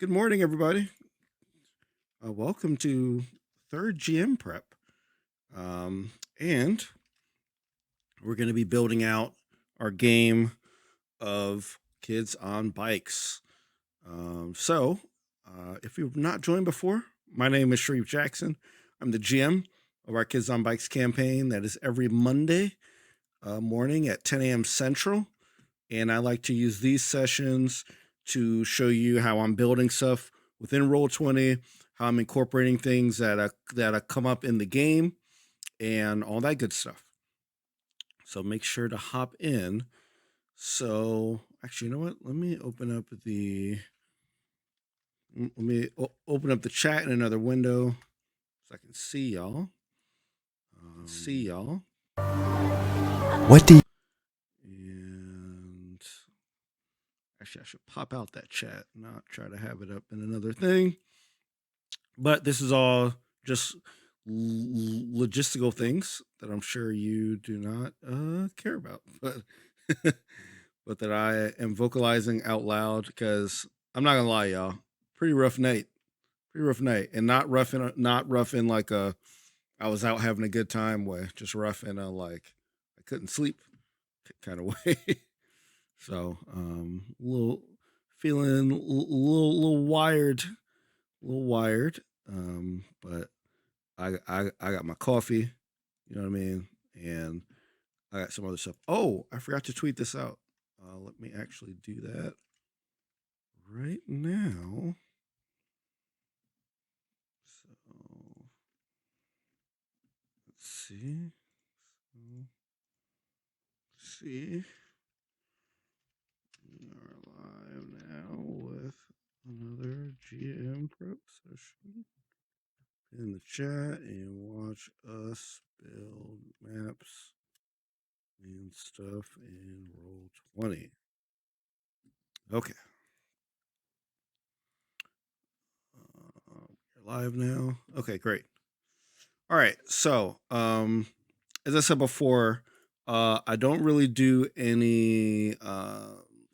Good morning, everybody. Welcome to third GM prep. And we're going to be building out our game of kids on bikes. If you've not joined before, my name is Shareef Jackson. I'm the GM of our Kids on Bikes campaign. That is every Monday morning at 10 a.m. Central. And I like to use these sessions to show you how I'm building stuff within Roll20, how I'm incorporating things that come up in the game, and all that good stuff. So make sure to hop in. So actually, you know what? Let me open up the chat in another window so I can see y'all. What do you And actually, I should pop out that chat, not try to have it up in another thing. But this is all just logistical things that I'm sure you do not care about, but but that I am vocalizing out loud because I'm not gonna lie, y'all. Pretty rough night, and not rough in like a I was out having a good time way, just rough in a like I couldn't sleep kind of way. So little feeling little wired, but I got my coffee, you know what I mean, and I got some other stuff. Oh, I forgot to tweet this out. Let me actually do that right now. So let's see. We are live now with another GM prep session in the chat and watch us build maps and stuff in Roll20. Okay. We're live now. Okay, great. All right. So, as I said before, I don't really do any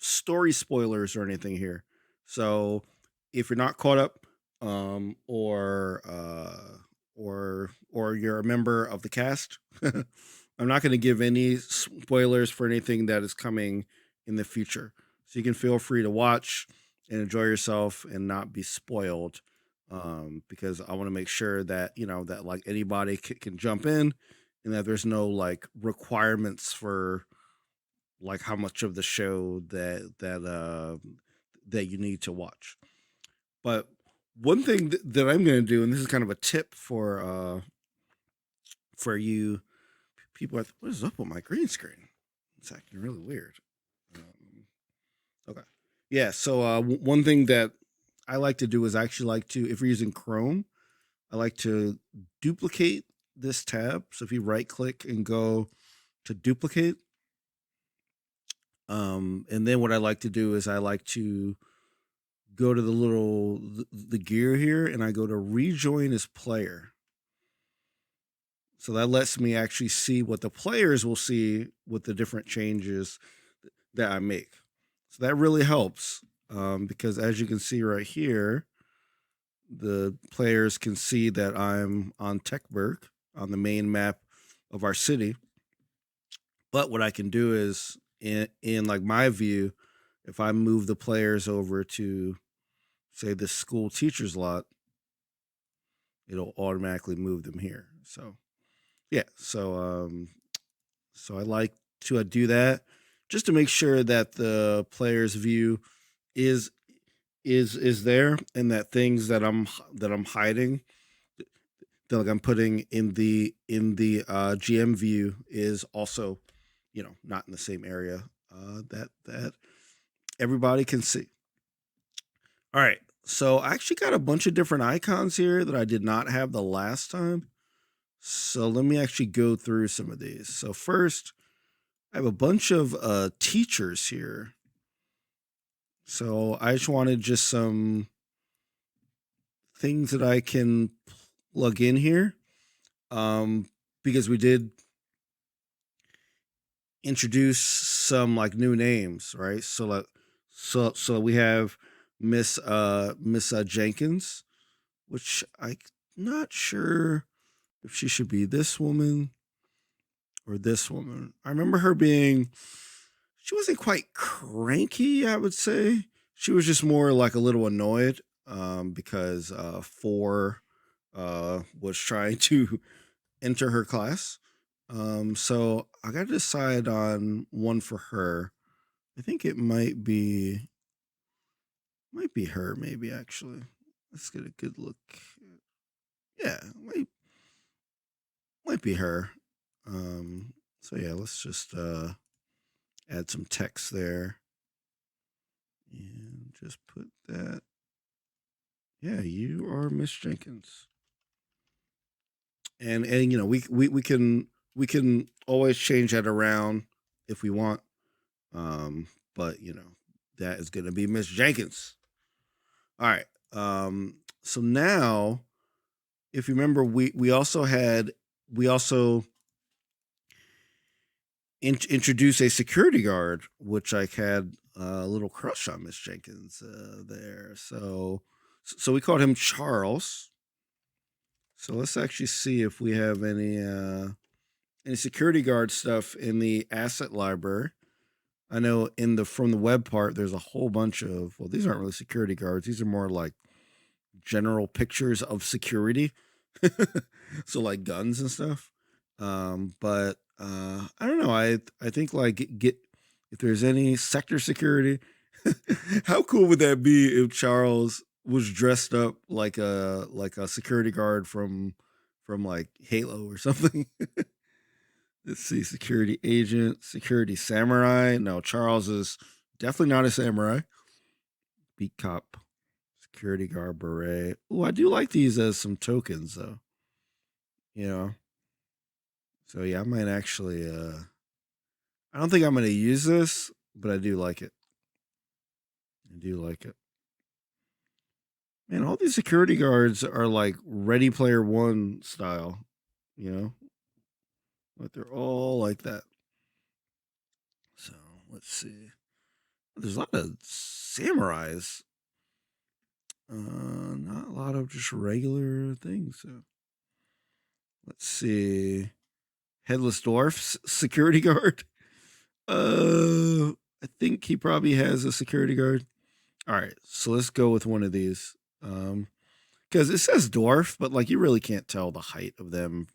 story spoilers or anything here. So, if you're not caught up, or you're a member of the cast, I'm not going to give any spoilers for anything that is coming in the future. So you can feel free to watch and enjoy yourself and not be spoiled. Because I want to make sure that that like anybody can jump in, and that there's no like requirements for like how much of the show that you need to watch. But one thing that I'm going to do, and this is kind of a tip for you people, what is up with my green screen? It's acting really weird. Okay, yeah. So one thing that I like to do is I actually like to, if you're using Chrome, I like to duplicate this tab. So if you right click and go to duplicate, and then what I like to do is I like to go to the gear here, and I go to rejoin as player. So that lets me actually see what the players will see with the different changes that I make. So that really helps, because as you can see right here, the players can see that I'm on Techburg on the main map of our city. But what I can do is in like my view, if I move the players over to say the school teachers lot, it'll automatically move them here. So yeah, so I like to do that just to make sure that the player's view is there, and that things that I'm hiding, that like I'm putting in the GM view, is also not in the same area that everybody can see. All right, so I actually got a bunch of different icons here that I did not have the last time. So let me actually go through some of these. So first, I have a bunch of teachers here. So I just wanted just some things that I can plug in here, because we did introduce some like new names, right? So we have Miss Jenkins, which I'm not sure if she should be this woman or this woman. I remember her being, she wasn't quite cranky, I would say. She was just more like a little annoyed because Four was trying to enter her class. So I got to decide on one for her. I think it might be her, maybe actually. Let's get a good look. Yeah, might be her. So yeah, let's just add some text there and just put that. Yeah, you are Miss Jenkins. And you know we can always change that around if we want. But you know that is going to be Miss Jenkins. All right. So now, if you remember, we also introduced a security guard, which I had a little crush on Miss Jenkins there. So we called him Charles. So let's actually see if we have any security guard stuff in the asset library. I know from the web part, there's a whole bunch of, well, these aren't really security guards. These are more like general pictures of security. So like guns and stuff. But I don't know. I think like get if there's any sector security, how cool would that be if Charles was dressed up like a security guard from like Halo or something? Let's see, security agent, security samurai. No, Charles is definitely not a samurai. Beat cop, security guard, beret. Oh, I do like these as some tokens though. You know, so yeah, I might actually. I don't think I'm gonna use this, but I do like it. I do like it. Man, all these security guards are like Ready Player One style. You know, like they're all like that. So let's see. There's a lot of samurais. Not a lot of just regular things. So let's see. Headless Dwarf security guard. I think he probably has a security guard. All right, so let's go with one of these. Because it says dwarf, but like you really can't tell the height of them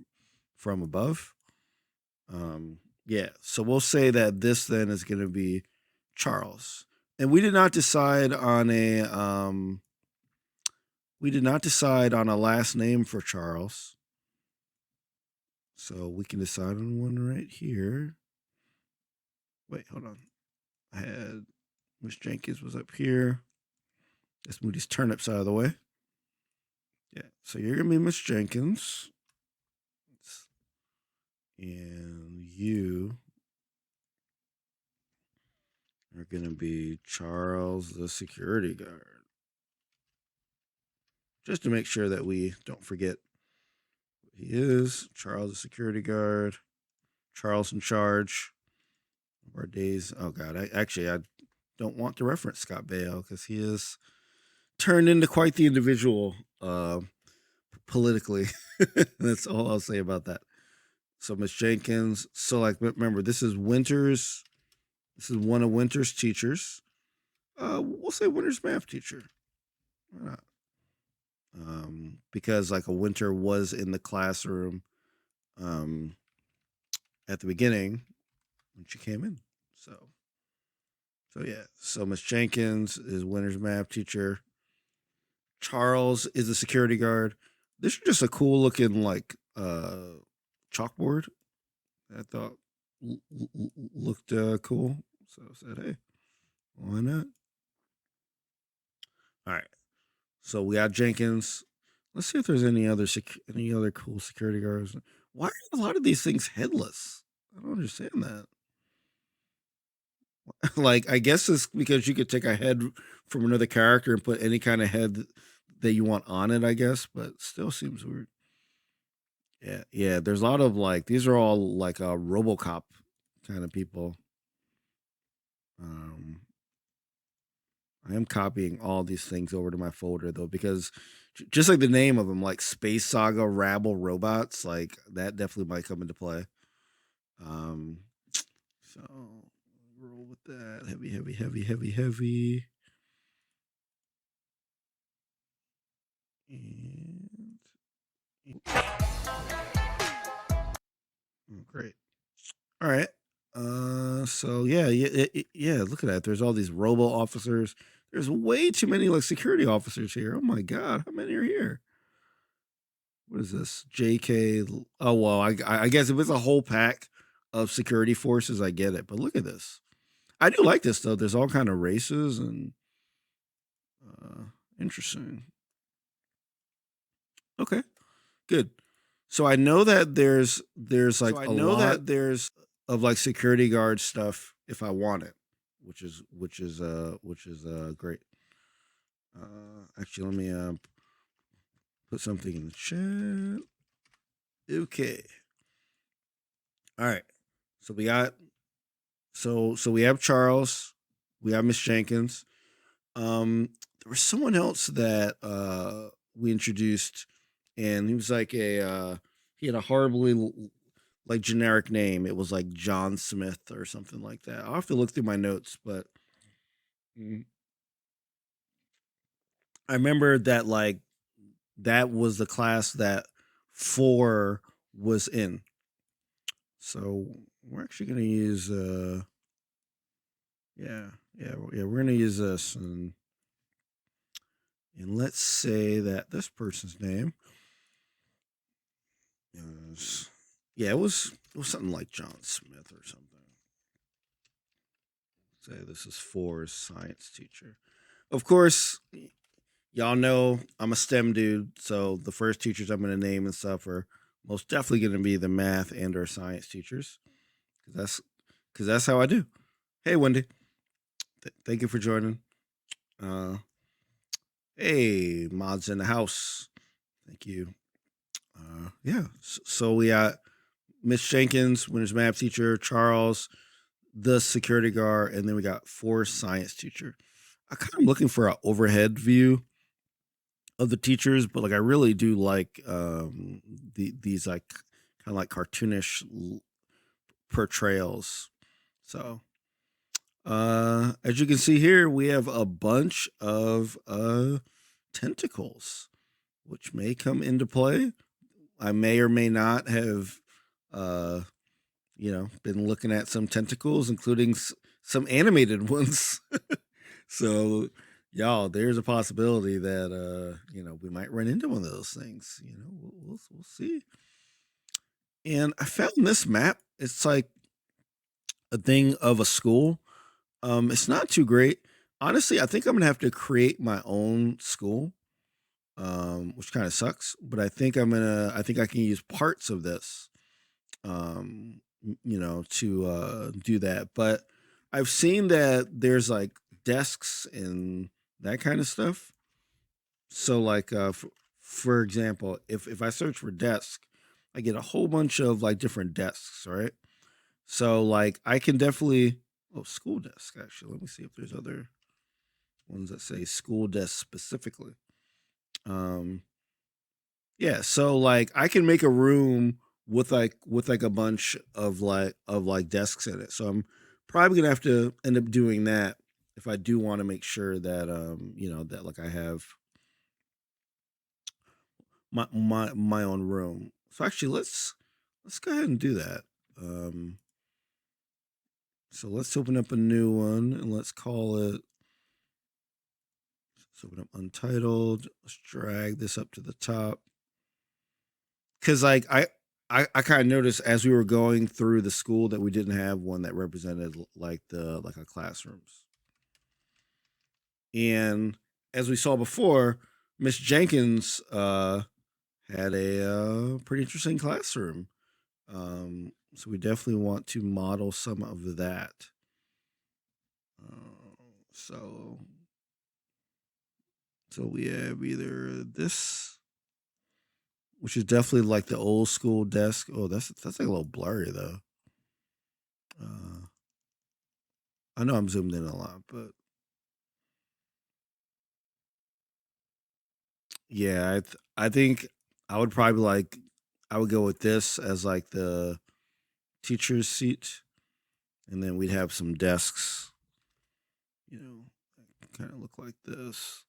from above. Yeah, so we'll say that this then is going to be Charles, and we did not decide on a last name for Charles, so we can decide on one right here. Wait, hold on. I had Miss Jenkins was up here. Let's move these turnips out of the way. Yeah, so you're gonna be Miss Jenkins, and you are gonna be Charles, the security guard. Just to make sure that we don't forget who he is. Charles, the security guard. Charles in charge of our days. Oh God, I don't want to reference Scott Baio because he is turned into quite the individual politically. That's all I'll say about that. So Miss Jenkins. So like, remember, this is Winters. This is one of Winter's teachers. We'll say Winter's math teacher. Why not? Because like a Winter was in the classroom at the beginning when she came in. So yeah. So Miss Jenkins is Winter's math teacher. Charles is a security guard. This is just a cool looking like chalkboard. I thought looked cool. So I said, hey, why not? All right. So we got Jenkins. Let's see if there's any other cool security guards. Why are a lot of these things headless? I don't understand that. Like, I guess it's because you could take a head from another character and put any kind of head that you want on it, I guess, but still seems weird. Yeah, yeah. There's a lot of like these are all like RoboCop kind of people. Um, I am copying all these things over to my folder though, because just like the name of them, like Space Saga Rabble Robots, like that definitely might come into play. Um, so roll with that. Heavy, heavy, heavy, heavy, heavy. And great. All right. So yeah. Look at that. There's all these robo officers. There's way too many like security officers here. Oh my god, how many are here? What is this? JK. Oh well, I guess if it's a whole pack of security forces, I get it. But look at this. I do like this though. There's all kind of races and interesting. Okay, good. So I know that there's like a lot of like security guard stuff if I want it, which is great. Actually, let me put something in the chat. Okay. All right. So we got so we have Charles, we have Miss Jenkins. There was someone else that we introduced, and he was like he had a horribly like generic name. It was like John Smith or something like that. I'll have to look through my notes, but mm, I remember that like that was the class that 4 was in. So we're actually gonna use we're gonna use this, and let's say that this person's name is it was something like John Smith or something. Say this is 4's science teacher. Of course, y'all know I'm a STEM dude, so the first teachers I'm going to name and stuff are most definitely going to be the math and or science teachers, because that's how I do. Hey, Wendy, thank you for joining. Uh, hey, mods in the house, thank you. So we got Miss Jenkins, Winter's math teacher, Charles, the security guard, and then we got 4 science teacher. I kind of looking for an overhead view of the teachers, but like I really do like these like kind of like cartoonish portrayals. So as you can see here, we have a bunch of tentacles, which may come into play. I may or may not have been looking at some tentacles, including some animated ones. So y'all, there's a possibility that we might run into one of those things. We'll see. And I found this map. It's like a thing of a school. It's not too great. Honestly, I think I'm gonna have to create my own school, which kind of sucks. But I think I can use parts of this, to do that. But I've seen that there's like desks and that kind of stuff. So like for example, if I search for desk, I get a whole bunch of like different desks, right? So like I can definitely school desk actually. Let me see if there's other ones that say school desk specifically. Um so like I can make a room with like a bunch of desks in it. So I'm probably gonna have to end up doing that if I do want to make sure that that like I have my own room. So actually let's go ahead and do that. Um so let's open up a new one and let's open up Untitled. Let's drag this up to the top. Cause like I kind of noticed as we were going through the school that we didn't have one that represented like our classrooms. And as we saw before, Miss Jenkins had a pretty interesting classroom. So we definitely want to model some of that. So we have either this, which is definitely like the old school desk. Oh, that's like a little blurry though. I know I'm zoomed in a lot, but Yeah, I think I would probably like I would go with this as like the teacher's seat, and then we'd have some desks, you know, kind of look like this.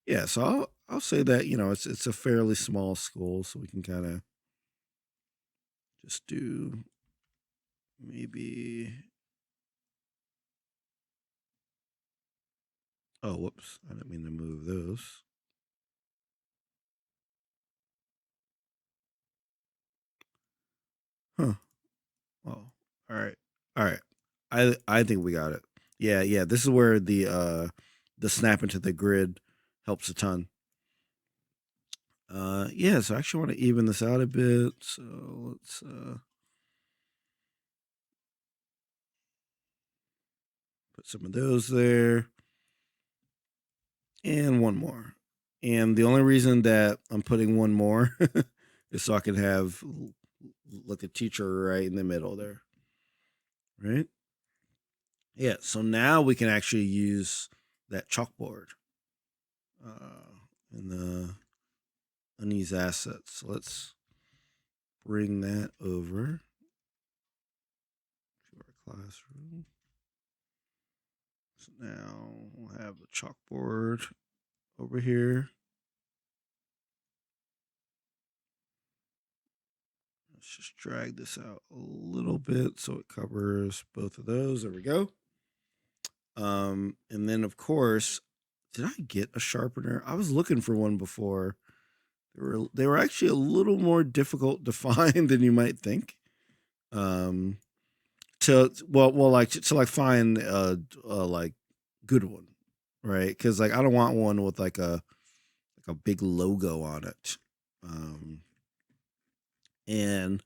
Yeah, so I'll say that it's a fairly small school, so we can kind of just do maybe. Oh, whoops! I didn't mean to move those. Huh. Oh, all right, all right. I think we got it. Yeah, yeah. This is where the snap into the grid helps a ton. Yeah. So I actually want to even this out a bit. So let's put some of those there, and one more. And the only reason that I'm putting one more is so I can have like a teacher right in the middle there, right? Yeah. So now we can actually use that chalkboard in the on these assets. So let's bring that over to our classroom. So now we'll have the chalkboard over here. Let's just drag this out a little bit so it covers both of those. There we go. And then of course, did I get a sharpener? I was looking for one before. They were actually a little more difficult to find than you might think. Um, to like find like good one, right? Because like I don't want one with like a big logo on it, and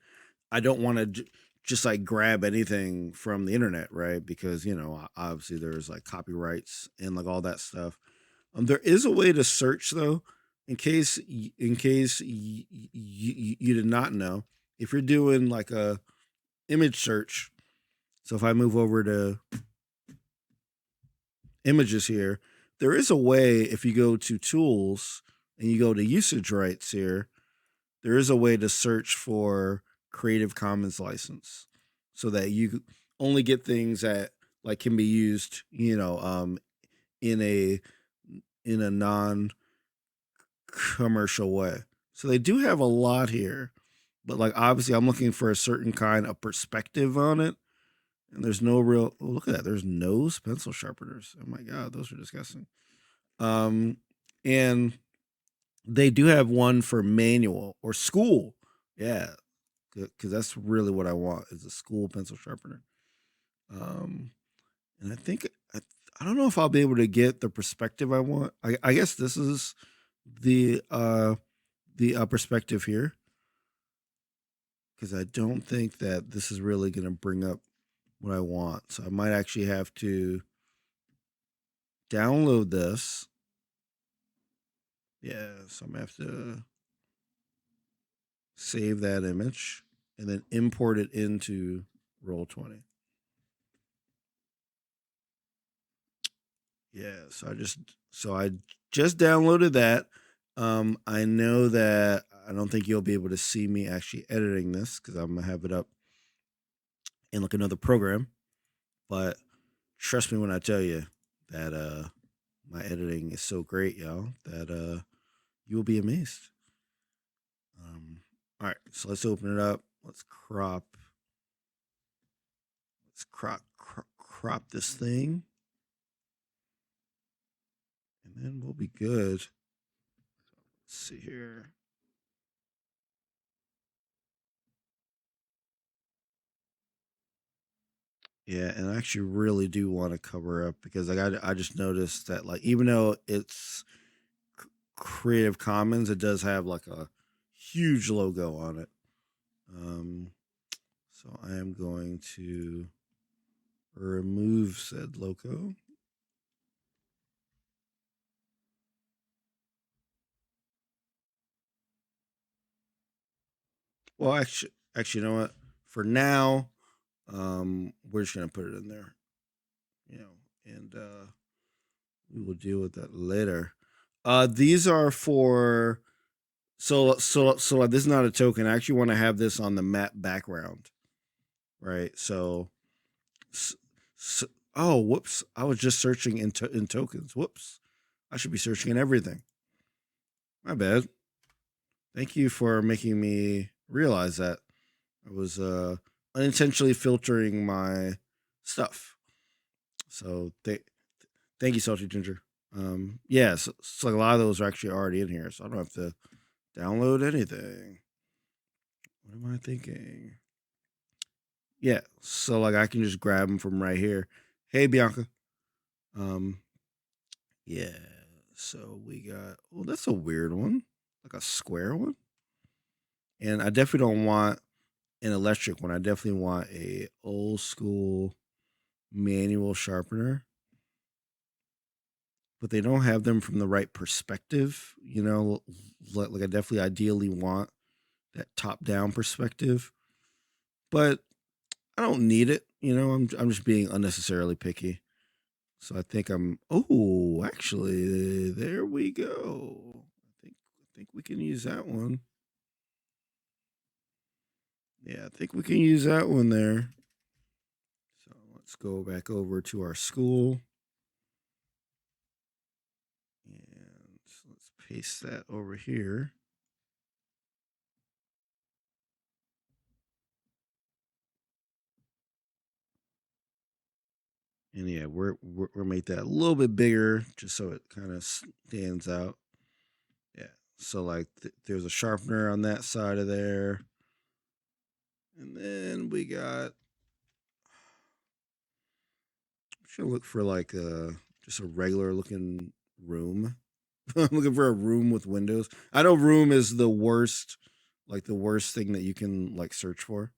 I don't want to just like grab anything from the internet, right? Because obviously there's like copyrights and like all that stuff. There is a way to search though, in case you did not know. If you're doing like a image search, so if I move over to images here, there is a way if you go to tools and you go to usage rights here, there is a way to search for Creative Commons license so that you only get things that like can be used, in a non commercial way. So they do have a lot here, but like obviously I'm looking for a certain kind of perspective on it. And there's no real look at that. There's no pencil sharpeners. Oh my god, those are disgusting. Um and they do have one for manual or school. Yeah, because that's really what I want is a school pencil sharpener. Um, and I think I don't know if I'll be able to get the perspective I want. I guess this is the perspective here because I don't think that this is really going to bring up what I want. So I might actually have to download this. Yeah, so I'm gonna have to save that image and then import it into Roll20. Yeah, so I just downloaded that. I know that I don't think you'll be able to see me actually editing this because I'm gonna have it up in like another program. But trust me when I tell you that my editing is so great, y'all, that you will be amazed. All right, so let's open it up. Let's crop this thing, and then we'll be good. Let's see here. Yeah, and I actually really do want to cover up because like I just noticed that like even though it's Creative Commons, it does have like a huge logo on it. Um, so I am going to remove said logo. Well, actually, you know what? For now, we're just gonna put it in there, and we will deal with that later. These are for so like, this is not a token. I actually want to have this on the map background, right? S- so oh, whoops! I was just searching in tokens. Whoops! I should be searching in everything. My bad. Thank you for making me realize that I was unintentionally filtering my stuff. So thank you, Salty Ginger. Yeah, so like a lot of those are actually already in here, so I don't have to download anything. What am I thinking? Yeah, so like I can just grab them from right here. Hey, Bianca. Um, yeah. So we got. Oh, that's a weird one, like a square one. And I definitely don't want an electric one. I definitely want a old school manual sharpener. But they don't have them from the right perspective. Like I definitely ideally want that top down perspective. But I don't need it. I'm just being unnecessarily picky. So I think I'm. Oh, actually, there we go. I think we can use that one. Yeah, I think we can use that one there. So let's go back over to our school. And let's paste that over here. And yeah, we're make that a little bit bigger just so it kind of stands out. Yeah. So like there's a sharpener on that side of there. And then we got should look for like just a regular looking room. I'm looking for a room with windows. I know room is the worst, like the worst thing that you can like search for.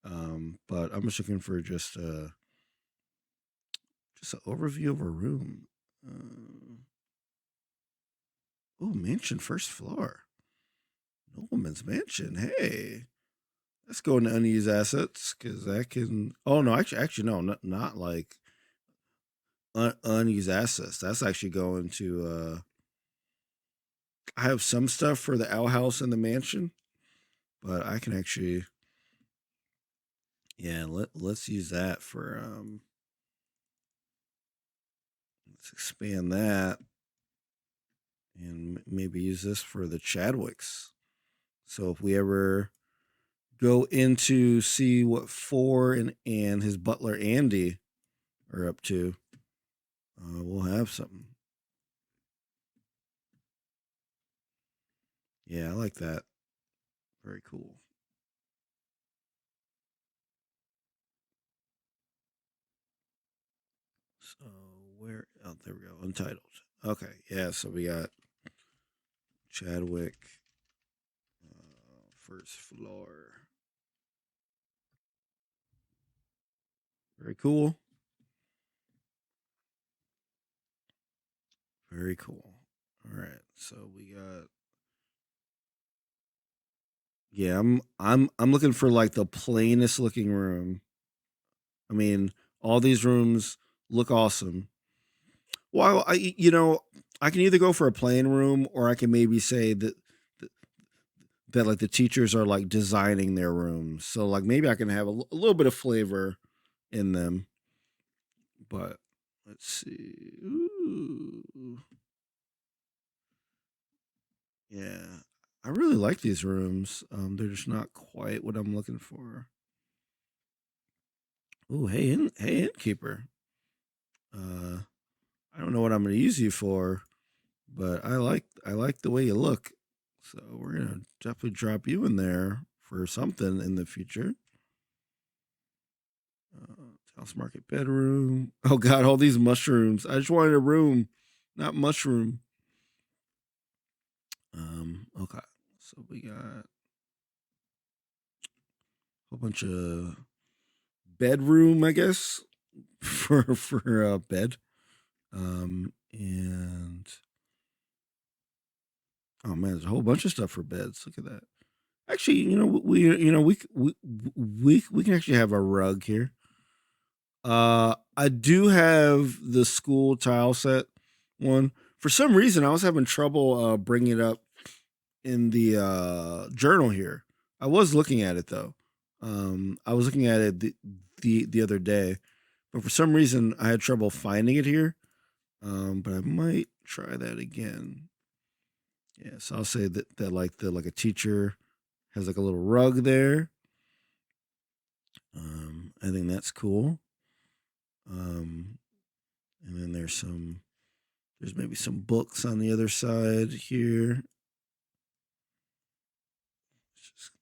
But I'm just looking for just an overview of a room. Oh, mansion first floor. Nobleman's mansion. Hey, let's go into unused assets because that can. Oh no, actually no, not like unused assets. That's actually going to. I have some stuff for the outhouse and the mansion, but I can actually. Yeah, let's use that for. Let's expand that, and maybe use this for the Chadwicks. So if we ever go into see what Four and his butler Andy are up to, we'll have something. Yeah, I like that. Very cool. So where? Oh, there we go. Untitled. Okay. Yeah. So we got Chadwick, first floor. Very cool. Very cool. All right. So we got. Yeah, I'm looking for like the plainest looking room. I mean, all these rooms look awesome. Well, I can either go for a plain room or I can maybe say that like the teachers are like designing their rooms. So like maybe I can have a little bit of flavor in them. But let's see. Ooh. Yeah. I really like these rooms. They're just not quite what I'm looking for. Ooh, hey innkeeper. I don't know what I'm gonna use you for, but I like the way you look. So we're gonna definitely drop you in there for something in the future. House market bedroom. Oh God, all these mushrooms. I just wanted a room, not mushroom. Okay. So we got a whole bunch of bedroom, I guess, for a bed. And oh man, there's a whole bunch of stuff for beds. Look at that. Actually, we can actually have a rug here. I do have the school tile set one For some reason, I was having trouble bringing it up in the journal here. I was looking at it though. I was looking at it the other day, but for some reason I had trouble finding it here. But I might try that again. Yeah, so I'll say that like a teacher has like a little rug there. I think that's cool. Um, and then there's maybe some books on the other side here. Just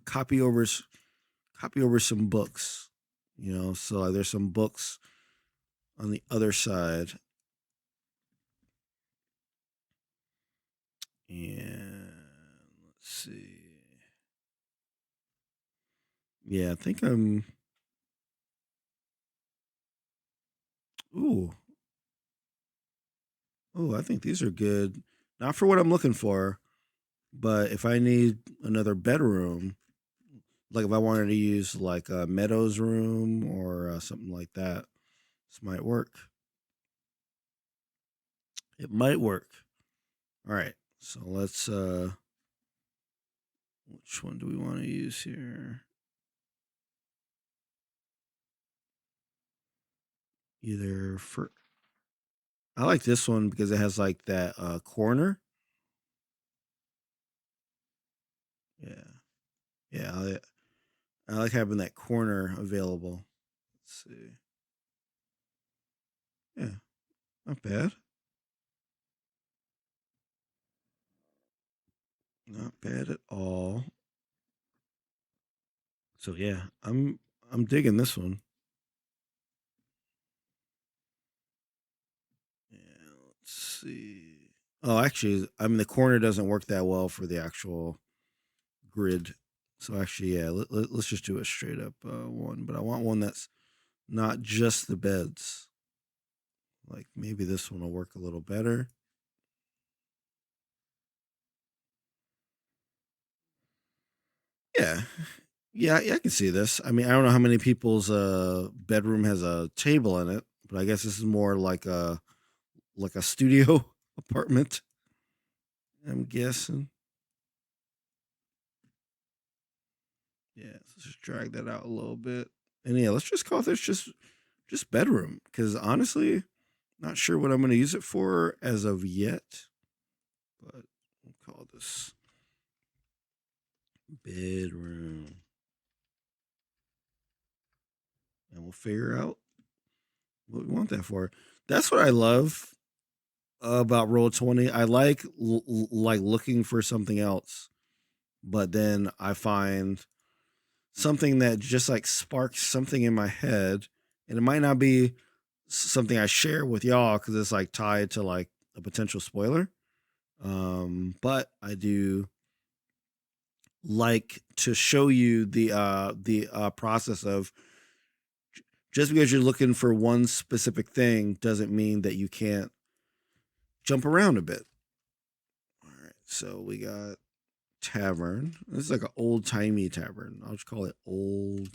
copy over some books. So like there's some books on the other side, and let's see. Yeah, I think I'm. Ooh, I think these are good. Not for what I'm looking for, but if I need another bedroom, like if I wanted to use like a Meadows room or something like that, this might work. It might work. All right. So let's which one do we want to use here? Either for I like this one because it has like that corner. Yeah. Yeah, I like having that corner available. Let's see. Yeah, not bad. Not bad at all. So yeah, I'm digging this one. Yeah, let's see. Oh, actually, I mean the corner doesn't work that well for the actual grid. So actually, yeah, let's just do a straight up one. But I want one that's not just the beds. Like maybe this one will work a little better. Yeah, yeah, I can see this. I mean, I don't know how many people's bedroom has a table in it, but I guess this is more like a studio apartment. I'm guessing. Yeah, so let's just drag that out a little bit. And yeah, let's just call this just bedroom because honestly, not sure what I'm going to use it for as of yet. But we'll call this bedroom, and we'll figure out what we want that for. That's what I love about Roll20. I like looking for something else, but then I find something that just like sparks something in my head, and it might not be something I share with y'all because it's like tied to like a potential spoiler. But I do like to show you the process of just because you're looking for one specific thing doesn't mean that you can't jump around a bit. All right, so we got tavern. This is like an old timey tavern. I'll just call it old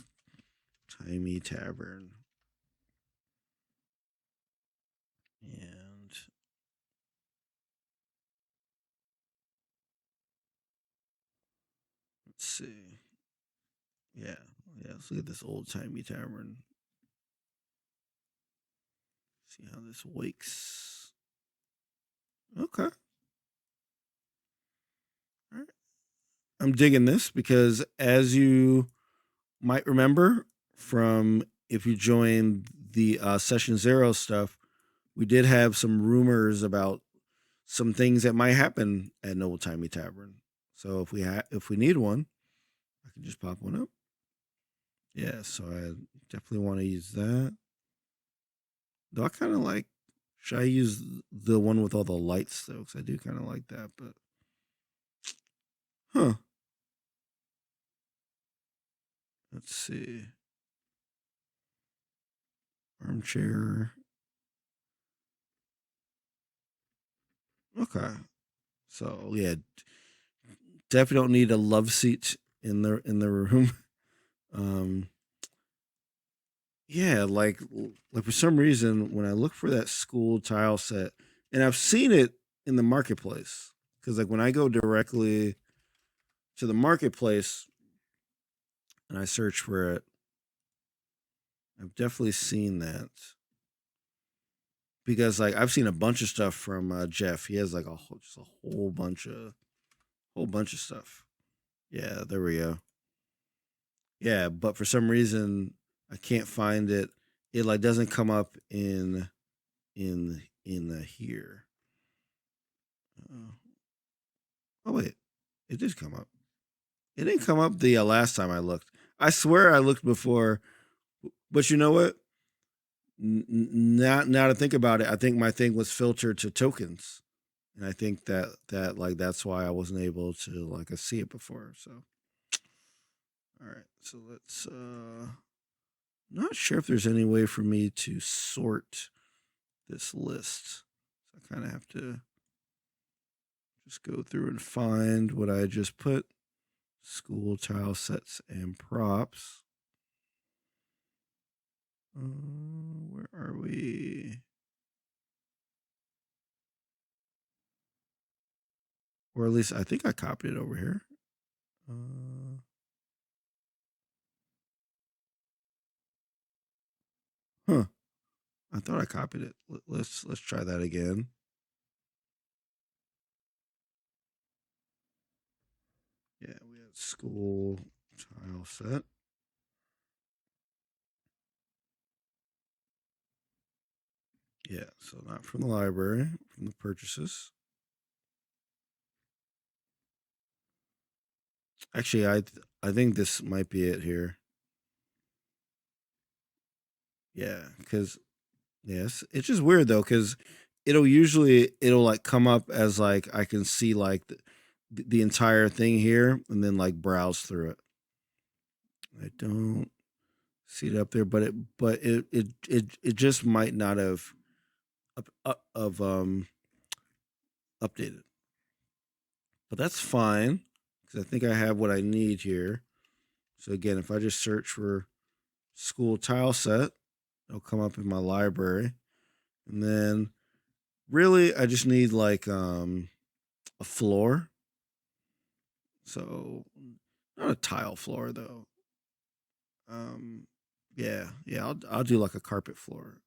timey tavern. And let's see. Yeah, yeah. Let's look at this old timey tavern. See how this wakes. Okay. All right. I'm digging this because as you might remember from if you joined the session zero stuff, we did have some rumors about some things that might happen at an old timey tavern. So if we need one, I can just pop one up. Yeah, so I definitely want to use that. Though I kind of like, should I use the one with all the lights though? Because I do kind of like that, but huh. Let's see. Armchair. Okay. So yeah, definitely don't need a love seat in the room. Um, yeah, like for some reason when I look for that school tile set, and I've seen it in the marketplace because like when I go directly to the marketplace and I search for it, I've definitely seen that because like I've seen a bunch of stuff from Jeff. He has like just a whole bunch of stuff. Yeah, there we go. Yeah, but for some reason I can't find it. It like doesn't come up in the here. Uh, oh wait, it did come up. It didn't come up the last time I looked. I swear I looked before, but you know what? Now to think about it, I think my thing was filtered to tokens, and I think that like that's why I wasn't able to like see it before. So all right, so let's. Not sure if there's any way for me to sort this list. So I kind of have to just go through and find what I just put. School tile sets and props. Where are we? Or at least I think I copied it over here. Huh. I thought I copied it. Let's try that again. Yeah, we had school tile set. Yeah, so not from the library, from the purchases. Actually, I think this might be it here. Yeah, because yes, it's just weird though, because it'll like come up as like I can see like the entire thing here, and then like browse through it. I don't see it up there, but it just might not have of updated, but that's fine because I think I have what I need here. So again, if I just search for school tile set, it'll come up in my library, and then really I just need like a floor. So not a tile floor though. Yeah, yeah, I'll do like a carpet floor.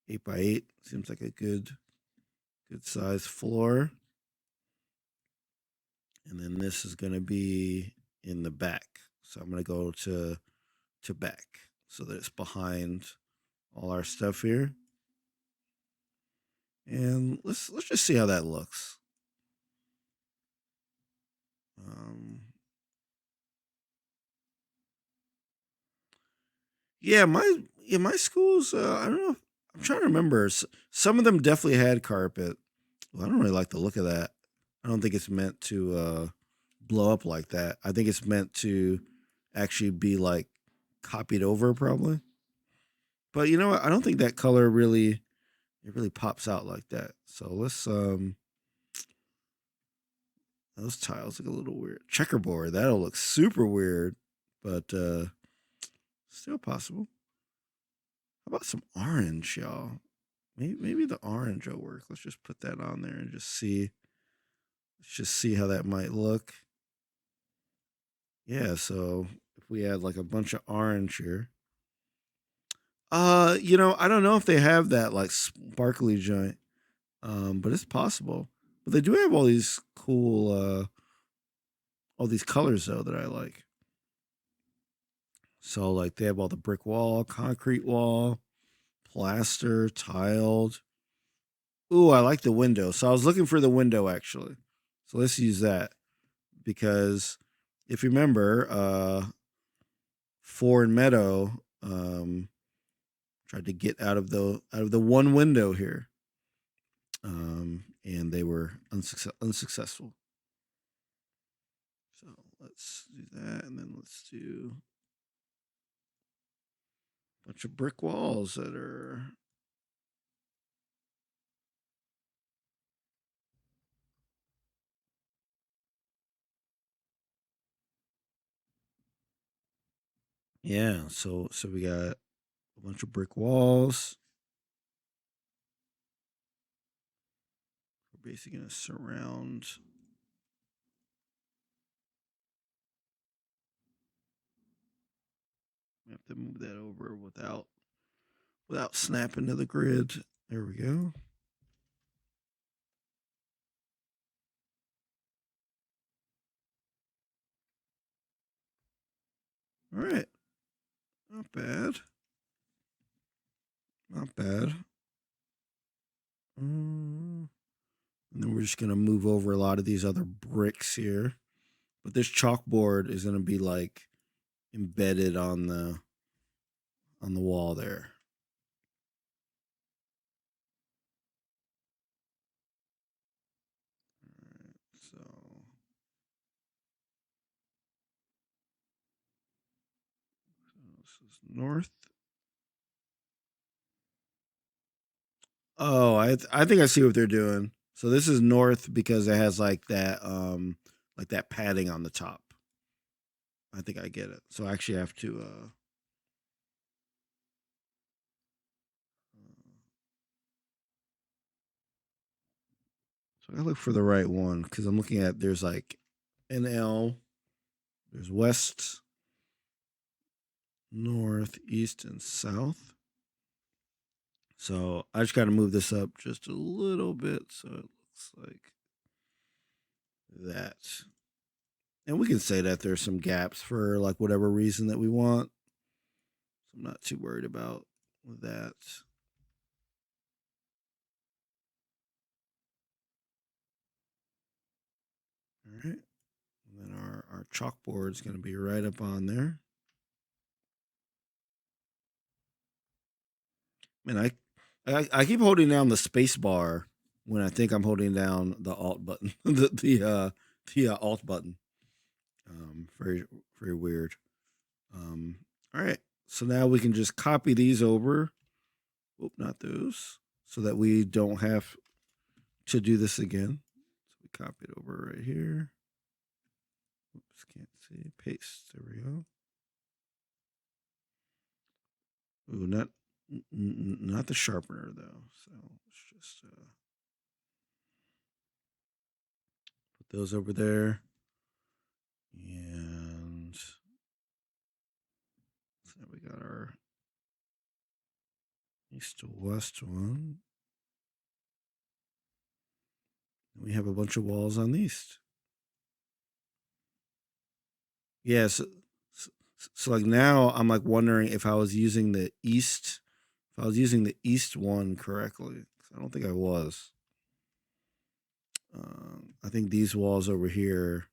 8 by 8 seems like a good size floor. And then this is gonna be in the back. So I'm gonna go to back so that it's behind all our stuff here. And let's just see how that looks. Um, yeah, my schools. I don't know. I'm trying to remember. Some of them definitely had carpet. Well, I don't really like the look of that. I don't think it's meant to blow up like that. I think it's meant to actually be like copied over, probably. But you know what? I don't think that color really pops out like that. So let's those tiles look a little weird. Checkerboard, that'll look super weird, but still possible. How about some orange, y'all? Maybe the orange will work. Let's just put that on there and just see. Let's just see how that might look. Yeah, so if we add like a bunch of orange here. I don't know if they have that like sparkly joint. But it's possible. But they do have all these colors though that I like. So like they have all the brick wall, concrete wall, plaster, tiled. Ooh, I like the window. So I was looking for the window actually. So let's use that because if you remember, Ford Meadow tried to get out of the one window here, and they were unsuccessful. So let's do that, and then let's do a bunch of brick walls that are. Yeah, so we got a bunch of brick walls. basically going to surround. We have to move that over without snapping to the grid. There we go. All right. Not bad. Not bad. And then we're just going to move over a lot of these other bricks here. But this chalkboard is going to be like embedded on the wall there. All right, so this is north. Oh, I think I see what they're doing. So this is north because it has like that padding on the top. I think I get it. So I actually have to so I look for the right one because I'm looking at there's like NL, there's west, north, east, and south. So I just got to move this up just a little bit so it looks like that. And we can say that there's some gaps for like whatever reason that we want. So I'm not too worried about that. All right. And then our chalkboard is going to be right up on there. Man, I keep holding down the space bar when I think I'm holding down the alt button, the alt button. Very very weird. All right, so now we can just copy these over. Oop, not those, so that we don't have to do this again. So we copy it over right here. Oops, can't see. Paste. There we go. Ooh, not the sharpener though. So let's just put those over there. And so we got our east to west one. And we have a bunch of walls on the east. Yeah, so like now I'm like wondering if I was using the east one correctly. I don't think I was. I think these walls over here,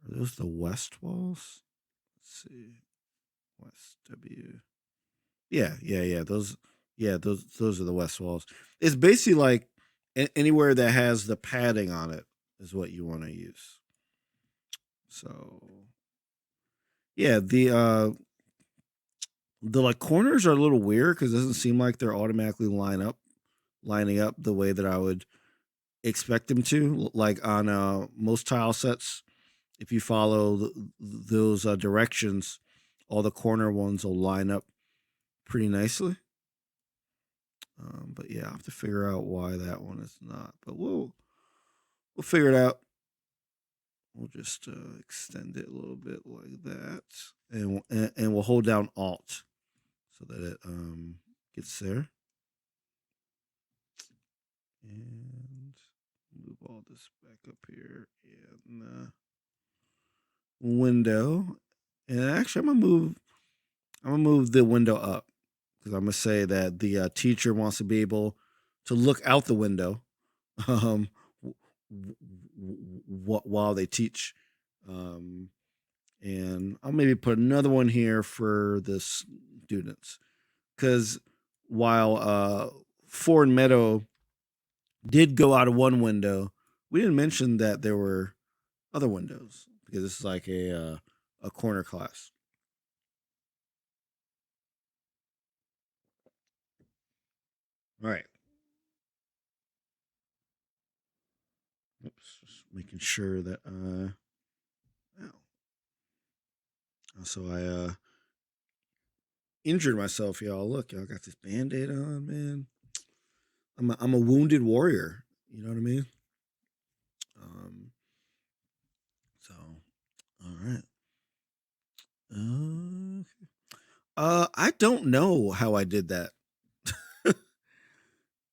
are those the west walls? Let's see. West W. Yeah. Those are the west walls. It's basically like anywhere that has the padding on it is what you want to use. So yeah, the like corners are a little weird because it doesn't seem like they're automatically lining up the way that I would expect them to. Like on most tile sets, if you follow those directions, all the corner ones will line up pretty nicely. But yeah, I have to figure out why that one is not. But we'll figure it out. We'll just extend it a little bit like that, and we'll hold down Alt so that it gets there. And move all this back up here in the window. And actually, I'm gonna move the window up because I'm gonna say that the teacher wants to be able to look out the window while they teach. And I'll maybe put another one here for the students because while Ford Meadow did go out of one window, we didn't mention that there were other windows because this is like a corner class. All right. Oops, just making sure that so I injured myself, y'all. Look, y'all got this band-aid on, man. I'm a wounded warrior. You know what I mean? So, all right. I don't know how I did that.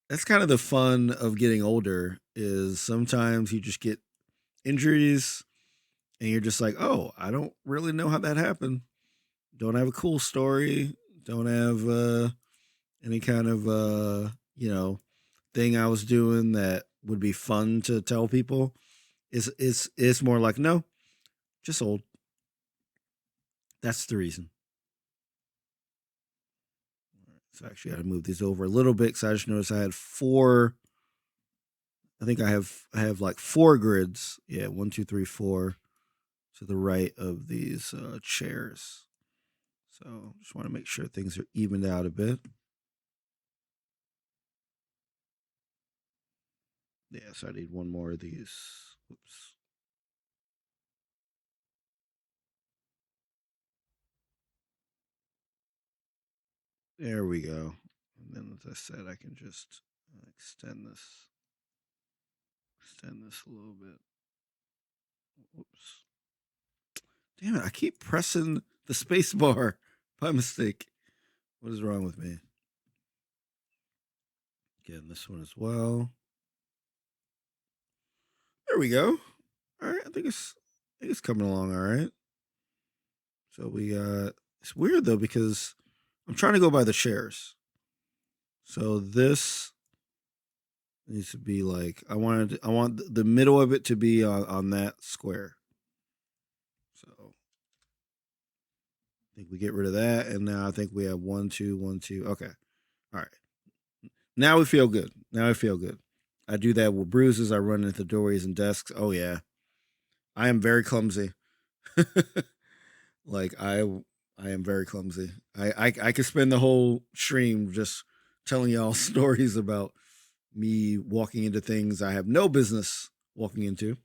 That's kind of the fun of getting older. Is sometimes you just get injuries, and you're just like, oh, I don't really know how that happened. Don't have a cool story. Don't have any kind of thing I was doing that would be fun to tell people. It's more like, no, just old. That's the reason. So actually, I got to move these over a little bit because I just noticed I had four. I think I have like four grids. Yeah, 1, 2, 3, 4 to the right of these chairs. So just want to make sure things are evened out a bit. Yeah, so I need one more of these. Oops. There we go. And then, as I said, I can just extend this a little bit. Whoops. Damn it, I keep pressing the space bar by mistake. What is wrong with me? Again, this one as well. There we go. All right, I think it's coming along all right. So we it's weird though because I'm trying to go by the shares. So this needs to be like I want the middle of it to be on that square. So I think we get rid of that, and now I think we have 1, 2, 1, 2. Okay, all right. Now we feel good. Now I feel good. I do that with bruises. I run into doorways and desks. Oh yeah, I am very clumsy. Like I am very clumsy. I could spend the whole stream just telling y'all stories about me walking into things I have no business walking into,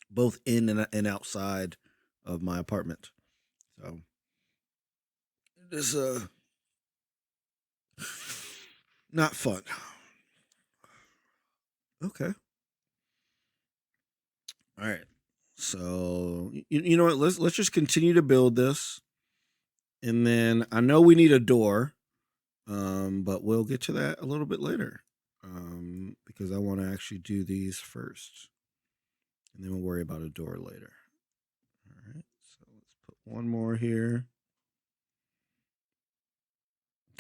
both in and outside of my apartment. So it is not fun. Okay. All right. So you know what? Let's just continue to build this, and then I know we need a door, but we'll get to that a little bit later, because I want to actually do these first, and then we'll worry about a door later. All right. So let's put one more here.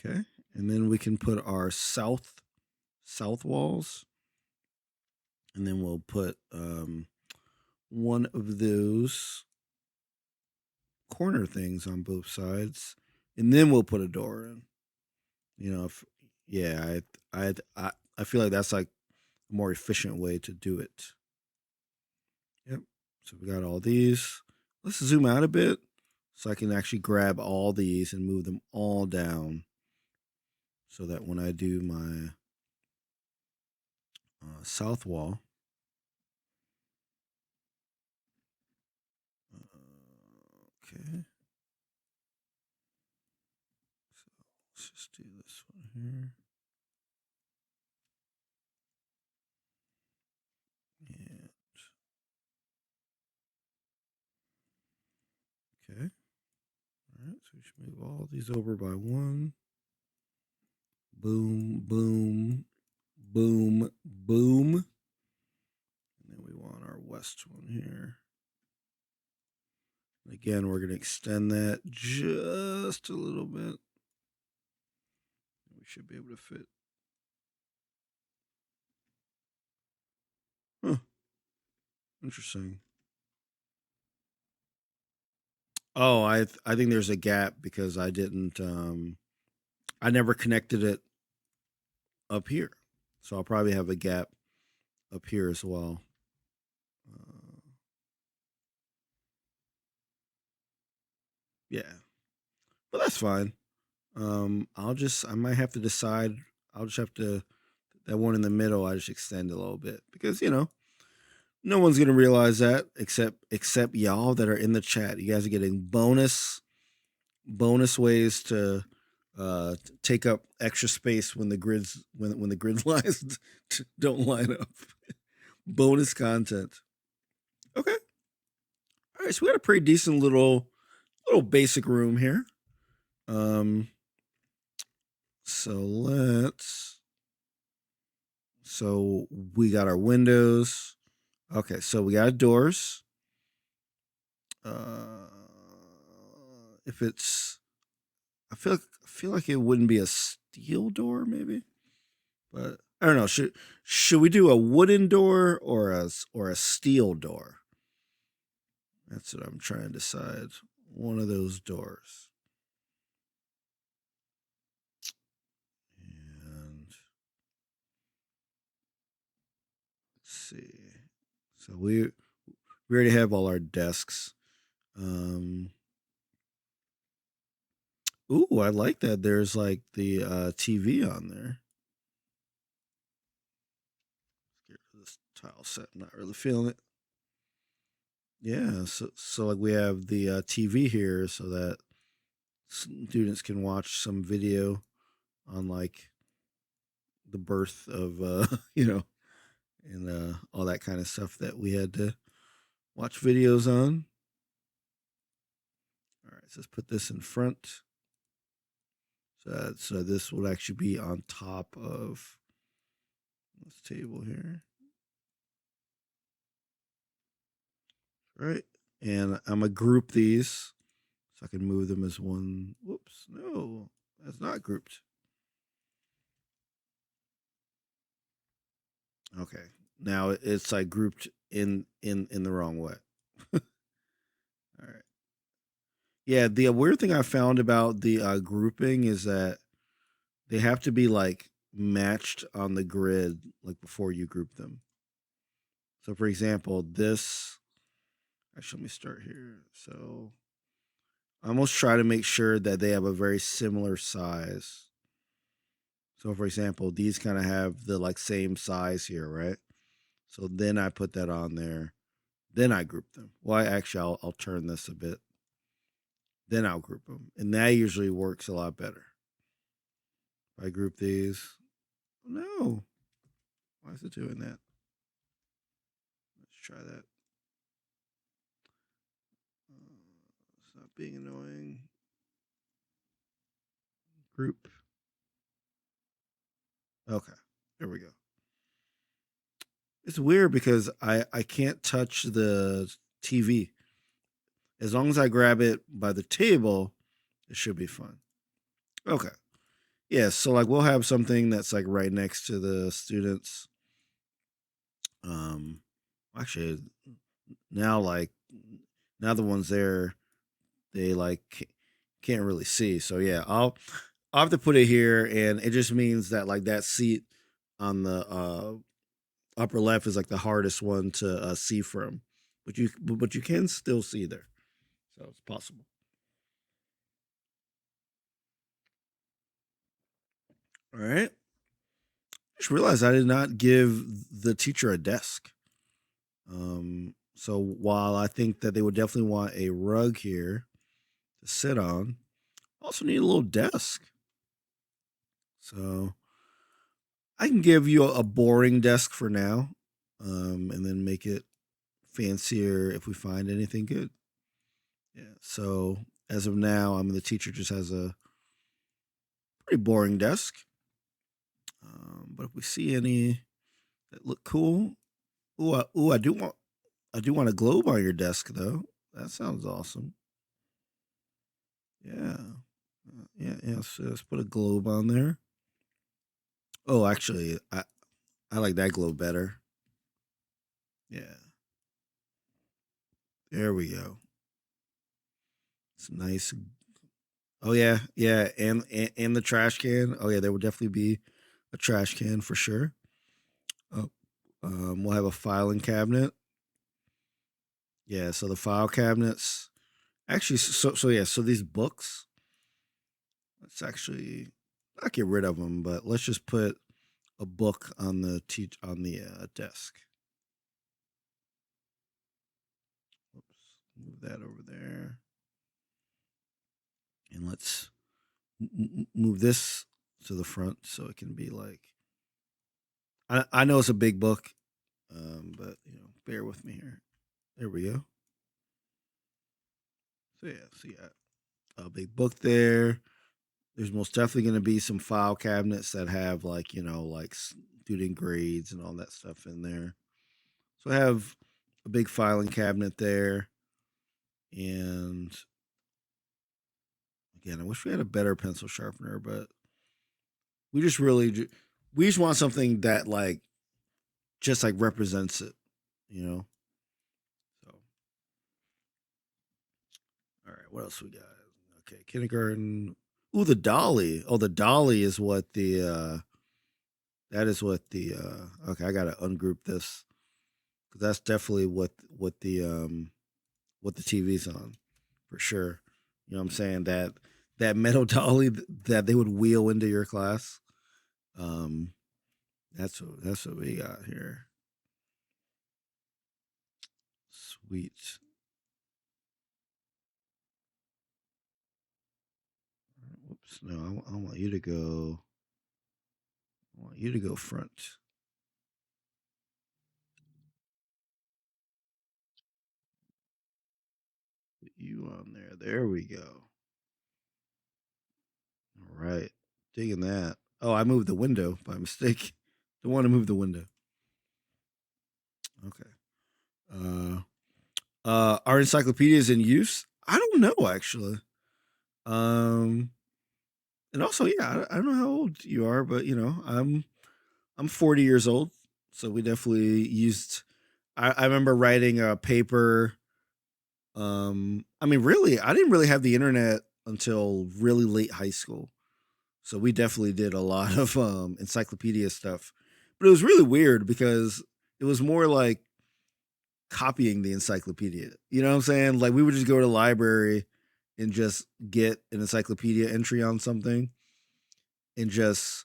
Okay, and then we can put our south walls, and then we'll put one of those corner things on both sides, and then we'll put a door in. You know, if yeah, I feel like that's like a more efficient way to do it. Yep. So we got all these. Let's zoom out a bit so I can actually grab all these and move them all down, so that when I do my south wall, okay. So let's just do this one here. And okay. All right. So we should move all these over by one. Boom, boom, boom, boom. And then we want our west one here. And again, we're going to extend that just a little bit. We should be able to fit. Huh. Interesting. Oh, I think there's a gap because I didn't I never connected it up here. So I'll probably have a gap up here as well. Yeah. But that's fine. I might have to decide. I'll just have to, that one in the middle, I just extend a little bit because, no one's going to realize that except y'all that are in the chat. You guys are getting bonus ways to take up extra space when the grids when the grid lines don't line up. Bonus content. Okay. All right, so we got a pretty decent little basic room here. Um so let's so we got our windows. Okay, so we got doors. Uh if it's I feel like it wouldn't be a steel door maybe. But I don't know. Should we do a wooden door or a steel door? That's what I'm trying to decide. One of those doors. And let's see. So we already have all our desks. Um Ooh, I like that. There's like the TV on there. Let's get rid of this tile set. I'm not really feeling it. Yeah, so like we have the TV here so that students can watch some video on like the birth of and all that kind of stuff that we had to watch videos on. All right, so let's put this in front. So this would actually be on top of this table here. All right, and I'm gonna group these so I can move them as one. Whoops, no, that's not grouped. Okay, now it's like grouped in the wrong way. All right. Yeah, the weird thing I found about the grouping is that they have to be like matched on the grid like before you group them. So for example, this actually let me start here. So I almost try to make sure that they have a very similar size. So for example, these kind of have the like same size here, right? So then I put that on there. Then I group them. Well, I'll turn this a bit. Then I'll group them. And that usually works a lot better. If I group these. No. Why is it doing that? Let's try that. Stop being annoying. Group. Okay. There we go. It's weird because I can't touch the TV. As long as I grab it by the table, it should be fun. Okay. Yeah, so like we'll have something that's like right next to the students. Um actually now like now the ones there they like can't really see. So yeah, I'll have to put it here and it just means that like that seat on the upper left is like the hardest one to see from. But you can still see there. So it's possible. All right. Just realized I did not give the teacher a desk. So while I think that they would definitely want a rug here to sit on, also need a little desk. So I can give you a boring desk for now, and then make it fancier if we find anything good. Yeah. So as of now, the teacher just has a pretty boring desk. But if we see any that look cool, I do want a globe on your desk though. That sounds awesome. Yeah. Yeah. So let's put a globe on there. Oh, actually, I like that globe better. Yeah. There we go. It's nice. Oh yeah, yeah, and the trash can. Oh yeah, there will definitely be a trash can for sure. Oh, we'll have a filing cabinet. Yeah, so the file cabinets. Actually, so yeah, so these books. Let's actually not get rid of them, but let's just put a book on the desk. Oops, move that over there, and let's move this to the front so it can be like. I know it's a big book, but bear with me here. There we go. So yeah, a big book there. There's most definitely going to be some file cabinets that have like like student grades and all that stuff in there. So I have a big filing cabinet there, and again, I wish we had a better pencil sharpener, but we just really we just want something that like just like represents it, you know. So all right, what else we got? Okay, kindergarten. Ooh, the dolly. Oh, the dolly is what the that is what the okay, I gotta ungroup this because that's definitely what the TV's on for sure. You know what I'm saying? That metal dolly that they would wheel into your class. Um, that's what we got here. Sweet. Whoops. No, I want you to go. I want you to go front. Put you on there. There we go. All right. Digging that. Oh, I moved the window by mistake. Don't want to move the window. Okay. Are encyclopedias in use? I don't know actually. Um, and also, yeah, I don't know how old you are, but I'm 40 years old, so we definitely used. I remember writing a paper. I mean, really, I didn't really have the internet until really late high school, so we definitely did a lot of encyclopedia stuff. But it was really weird because it was more like copying the encyclopedia. You know what I'm saying? Like we would just go to the library and just get an encyclopedia entry on something and just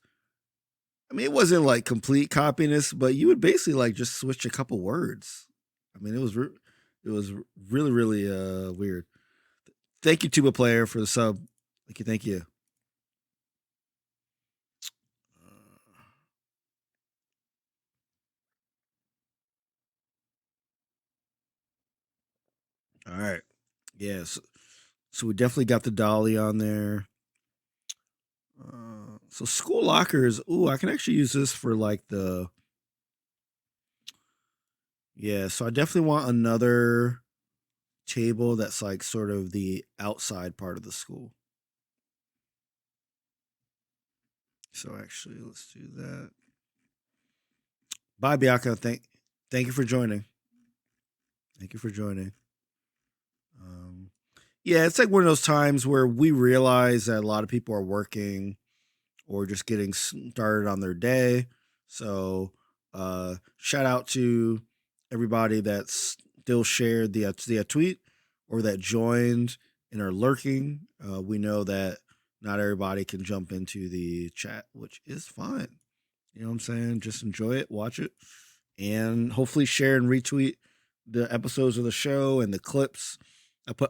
I mean, it wasn't like complete copiness, but you would basically like just switch a couple words. I mean, it was really really weird. Thank you, Tuba Player, for the sub. Thank you, thank you. All right, yes. So we definitely got the dolly on there. So school lockers. Ooh, I can actually use this for like the yeah. So I definitely want another table that's like sort of the outside part of the school. So actually, let's do that. Bye, Bianca. Thank you for joining. Thank you for joining. Um, yeah, it's like one of those times where we realize that a lot of people are working or just getting started on their day. So, shout out to everybody that still shared the tweet or that joined and are lurking. We know that not everybody can jump into the chat, which is fine. You know what I'm saying? Just enjoy it, watch it, and hopefully share and retweet the episodes of the show and the clips.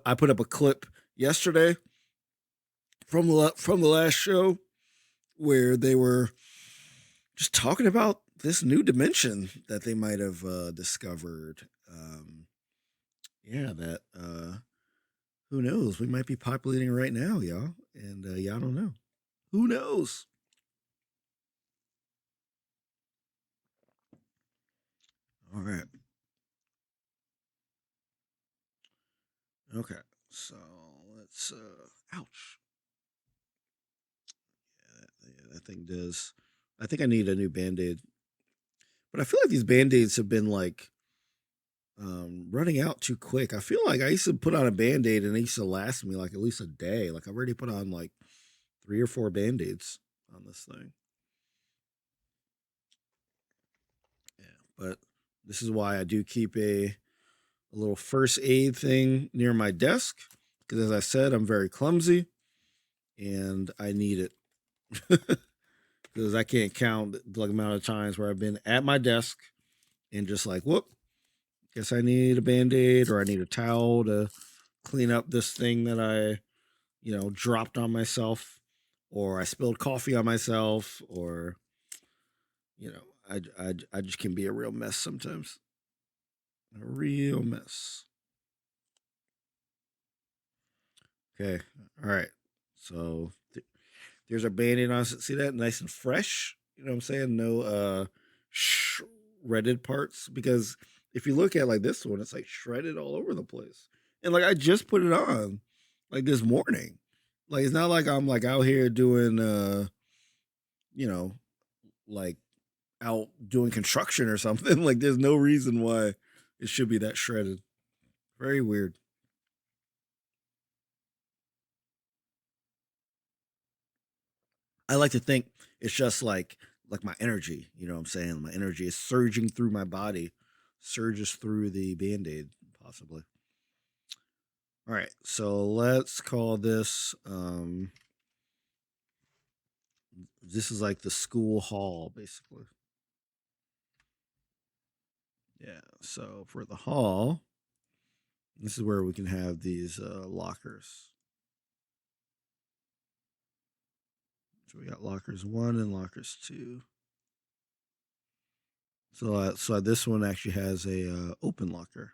I put up a clip yesterday from the last show where they were just talking about this new dimension that they might have discovered. Yeah, that who knows? We might be populating right now, y'all, and y'all don't know. Who knows? All right. Okay. So let's. Ouch. That thing does. I think I need a new band aid, but I feel like these band aids have been like running out too quick. I feel like I used to put on a band aid and it used to last me like at least a day. Like I've already put on like 3 or 4 band aids on this thing. Yeah, but this is why I do keep a little first aid thing near my desk because, as I said, I'm very clumsy and I need it because I can't count the amount of times where I've been at my desk and just like, whoop, guess I need a band aid or I need a towel to clean up this thing that I, dropped on myself. or I spilled coffee on myself, or you know, I just can be a real mess sometimes. A real mess. Okay. All right. So there's our band-aid on. See that? Nice and fresh. You know what I'm saying? No shredded parts. Because if you look at like this one, it's like shredded all over the place. And like I just put it on like this morning. Like it's not like I'm like out here doing you know, like out doing construction or something. Like there's no reason why it should be that shredded. Very weird. I like to think it's just like my energy, you know what I'm saying? My energy is surging through my body, surges through the band-aid, possibly. All right, so let's call this this is like the school hall, basically. Yeah, so for the hall, this is where we can have these lockers. So we got lockers 1 and lockers 2. So this one actually has a open locker.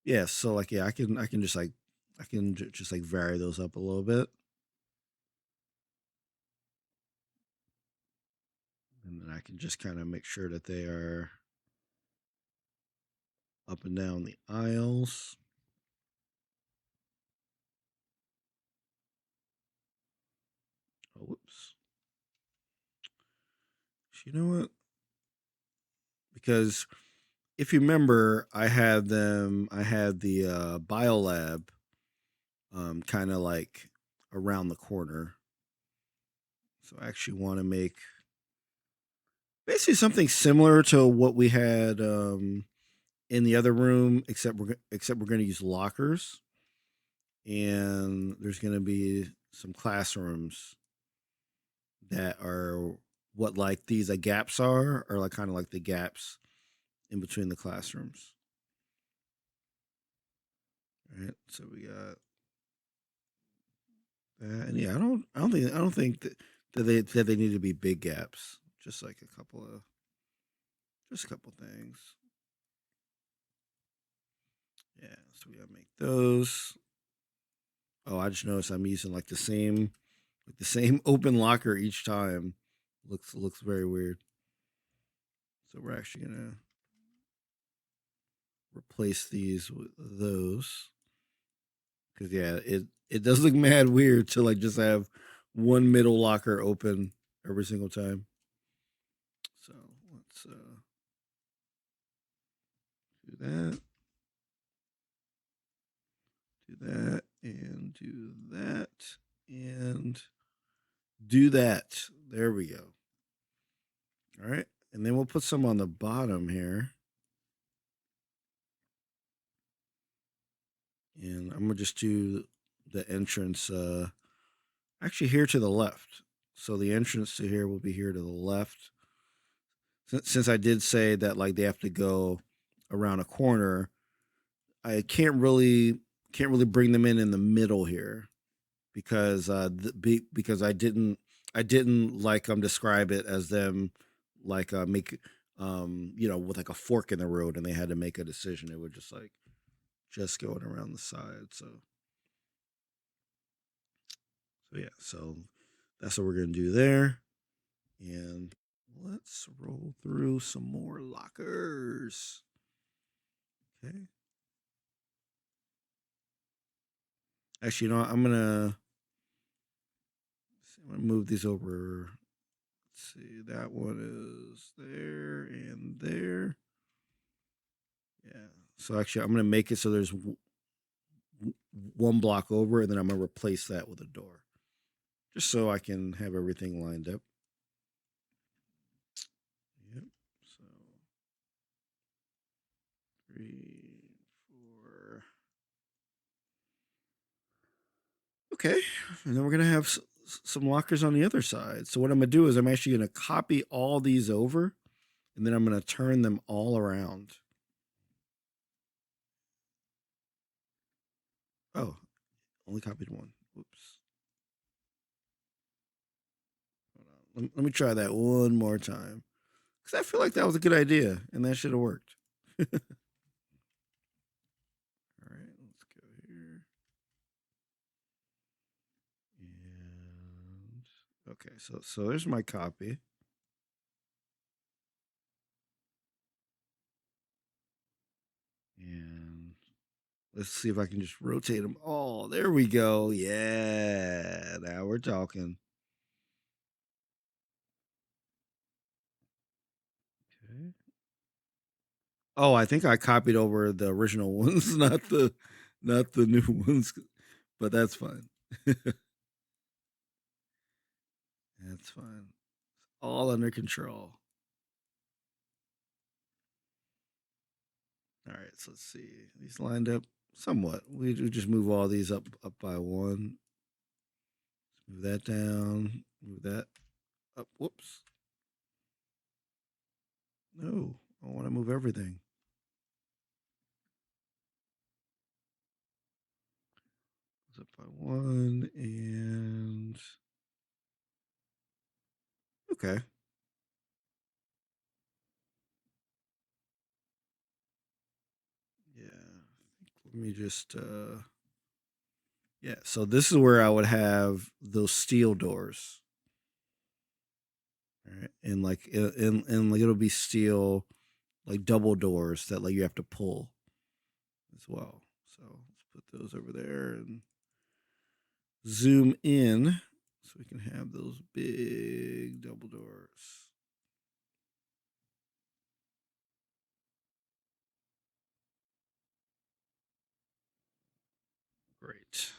Yeah, so like yeah, I can just like just like vary those up a little bit, and then I can just kind of make sure that they are up and down the aisles. Oh, whoops. You know what? Because if you remember, I had the biolab kind of like around the corner. So I actually want to make basically something similar to what we had in the other room, except we're going to use lockers, and there's going to be some classrooms that are what like these gaps are like kind of like the gaps in between the classrooms. All right, so we got that, and yeah, I don't think that they need to be big gaps. Just like just a couple things. Yeah, so we gotta make those. Oh, I just noticed I'm using like the same open locker each time. Looks very weird. So we're actually gonna replace these with those because yeah, it does look mad weird to like just have one middle locker open every single time. So let's do that, do that, and do that, and do that. There we go. All right, and then we'll put some on the bottom here, and I'm gonna just do the entrance. Actually, here to the left. So the entrance to here will be here to the left. Since I did say that like they have to go around a corner, I can't really bring them in the middle here because because I didn't like describe it as them like make you know with like a fork in the road and they had to make a decision. It would just like just going around the side. So yeah, so that's what we're gonna do there. And let's roll through some more lockers. Okay. Actually, you know what? I'm gonna move these over. Let's see, that one is there and there. Yeah. So actually, I'm gonna make it so there's one block over, and then I'm gonna replace that with a door, just so I can have everything lined up. Yep. So 3, 4. Okay, and then we're gonna have some lockers on the other side. So what I'm gonna do is I'm actually gonna copy all these over, and then I'm gonna turn them all around. Oh, only copied one. Whoops. Let me try that one more time. Because I feel like that was a good idea and that should have worked. All right, let's go here. And okay, so there's my copy. And let's see if I can just rotate them. Oh, there we go. Yeah, now we're talking. Okay. Oh, I think I copied over the original ones, not the new ones, but that's fine. That's fine. All under control. All right, so let's see. These lined up somewhat. We just move all these up by one. Move that down. Move that up. Whoops. No, I want to move everything. Up by one and okay. Yeah. Let me just yeah, so this is where I would have those steel doors. All right. And like and like it'll be steel like double doors that like you have to pull as well. So let's put those over there and zoom in so we can have those big double doors. Great.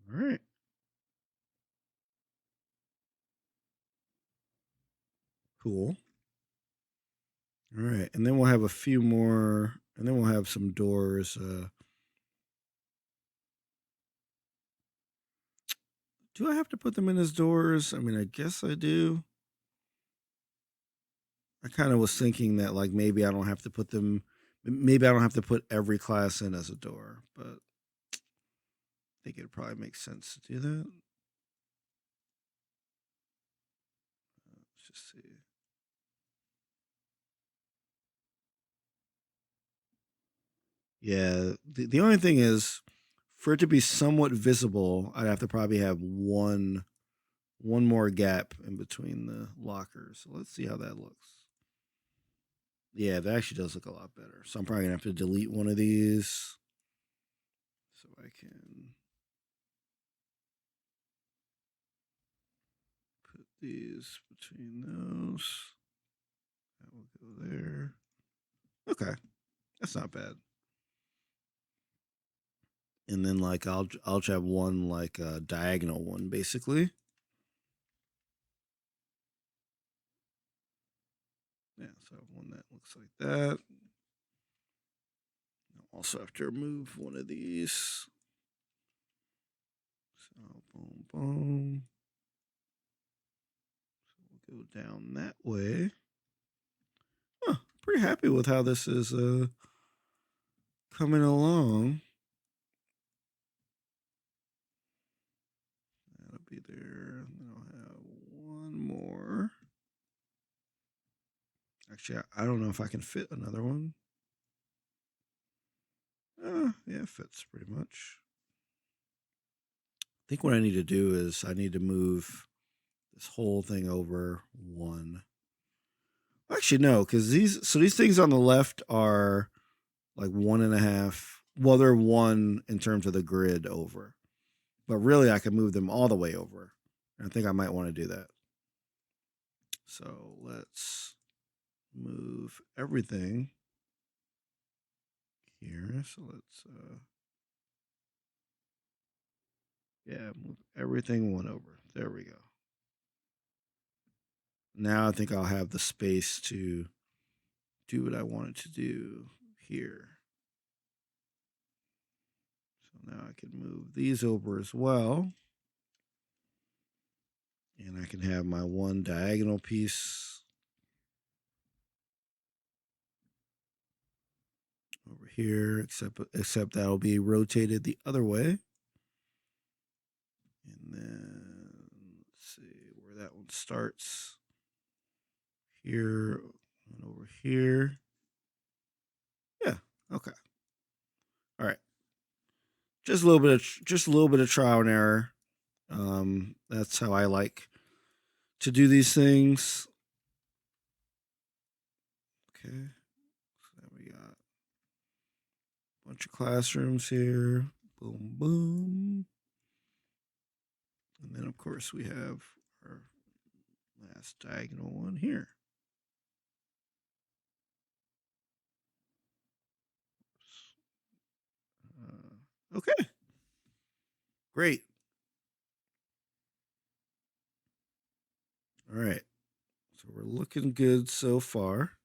All right. Cool. All right. And then we'll have a few more, and then we'll have some doors. Do I have to put them in as doors? I mean, I guess I do. I kind of was thinking that like maybe I don't have to put them, maybe I don't have to put every class in as a door, but I think it probably makes sense to do that. Let's just see. Yeah, the only thing is, for it to be somewhat visible, I'd have to probably have one more gap in between the lockers. So let's see how that looks. Yeah, that actually does look a lot better. So I'm probably gonna have to delete one of these so I can put these between those. That will go there. Okay, that's not bad. And then like I'll have one like a diagonal one basically. Yeah, so one that looks like that. I'll also have to remove one of these. So boom, boom. So we'll go down that way. Huh, pretty happy with how this is coming along. That'll be there. Then I'll have one more. Actually, I don't know if I can fit another one. Yeah, it fits pretty much. I think what I need to do is I need to move this whole thing over one. Actually, no, because these things on the left are like 1.5. Well, they're one in terms of the grid over, but really I can move them all the way over. And I think I might want to do that. So let's move everything here. So let's yeah, move everything one over. There we go. Now I think I'll have the space to do what I wanted to do here. So now I can move these over as well. And I can have my one diagonal piece over here, except that'll be rotated the other way. And then let's see where that one starts. Here and over here. Yeah. Okay. All right. Just a little bit of trial and error. That's how I like to do these things. Okay. So then we got a bunch of classrooms here. Boom, boom. And then, of course, we have our last diagonal one here. Okay. Great. All right. So we're looking good so far.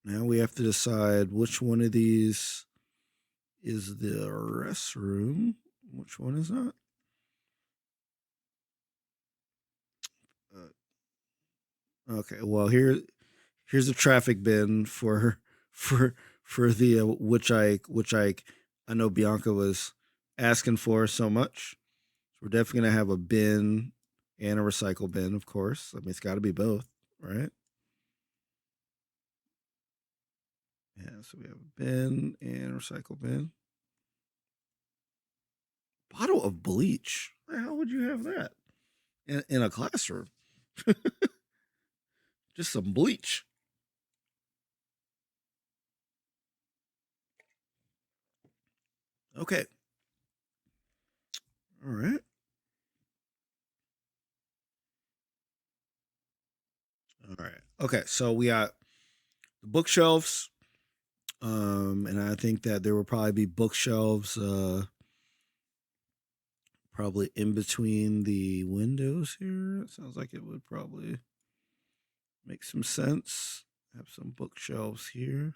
Now we have to decide which one of these is the restroom. Which one is not? Okay. Well, here's a traffic bin for the which I know Bianca was asking for so much. So we're definitely gonna have a bin and a recycle bin, of course. I mean, it's got to be both, right? Yeah. So we have a bin and a recycle bin. Bottle of bleach. How would you have that in a classroom? Just some bleach. Okay. All right. All right. Okay. So we got the bookshelves. And I think that there will probably be bookshelves probably in between the windows here. It sounds like it would probably make some sense. Have some bookshelves here.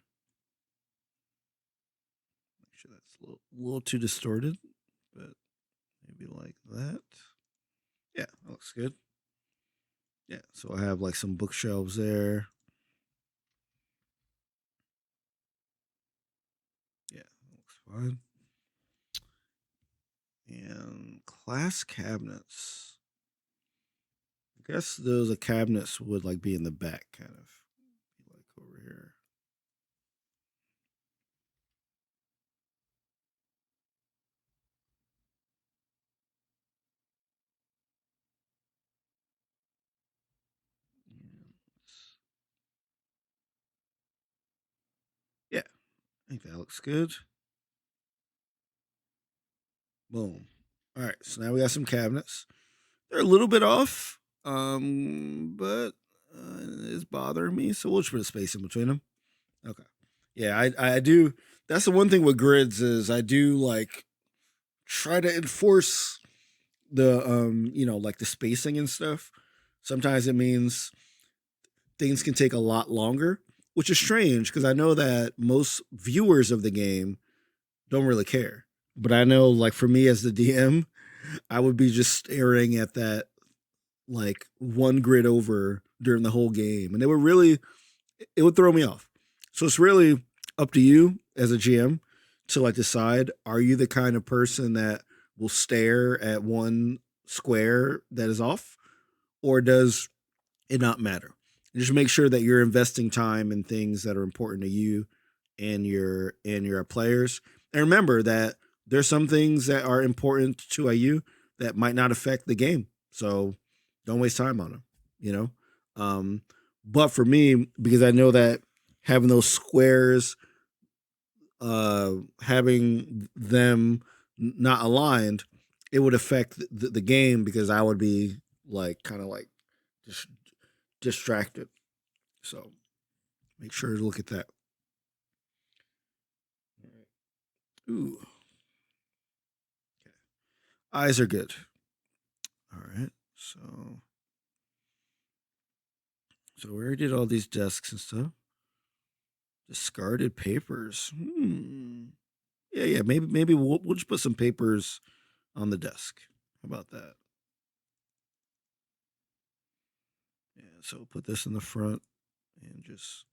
Make sure that's a little too distorted, but maybe like that. Yeah, that looks good. Yeah, so I have like some bookshelves there. Yeah, that looks fine. And class cabinets. I guess those cabinets would like be in the back, kind of be like over here. Yeah, I think that looks good. Boom. All right, so now we got some cabinets. They're a little bit off, but it's bothering me. So we'll just put a space in between them. Okay. Yeah, I do. That's the one thing with grids is I do like try to enforce the like the spacing and stuff. Sometimes it means things can take a lot longer, which is strange because I know that most viewers of the game don't really care. But I know, like, for me as the DM, I would be just staring at that, like, one grid over during the whole game. And it would throw me off. So it's really up to you as a GM to, like, decide are you the kind of person that will stare at one square that is off? Or does it not matter? Just make sure that you're investing time in things that are important to you and your players. And remember that there's some things that are important to IU that might not affect the game. So don't waste time on them, you know? But for me, because I know that having those squares, having them not aligned, it would affect the game because I would be like kind of like just distracted. So make sure to look at that. Ooh. Okay. Eyes are good. All right. So we already did all these desks and stuff. Discarded papers. Yeah. Maybe we'll just put some papers on the desk. How about that? Yeah. So we'll put this in the front and just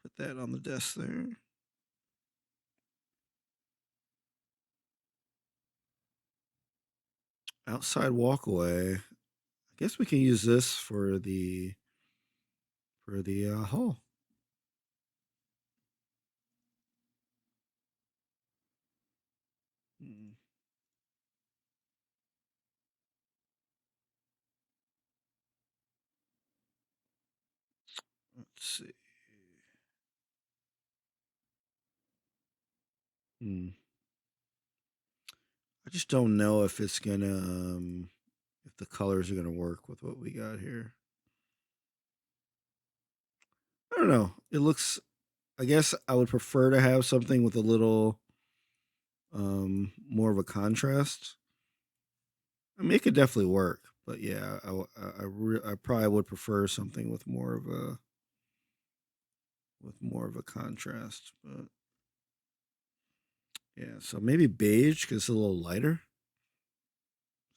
put that on the desk there. outside walkway. I guess we can use this for the hall. Hmm. Let's see. Hmm. I just don't know if it's gonna if the colors are gonna work with what we got here. I don't know. It looks. I guess I would prefer to have something with a little more of a contrast. I mean, it could definitely work, but yeah, I probably would prefer something with more of a contrast. But yeah, so maybe beige because it's a little lighter,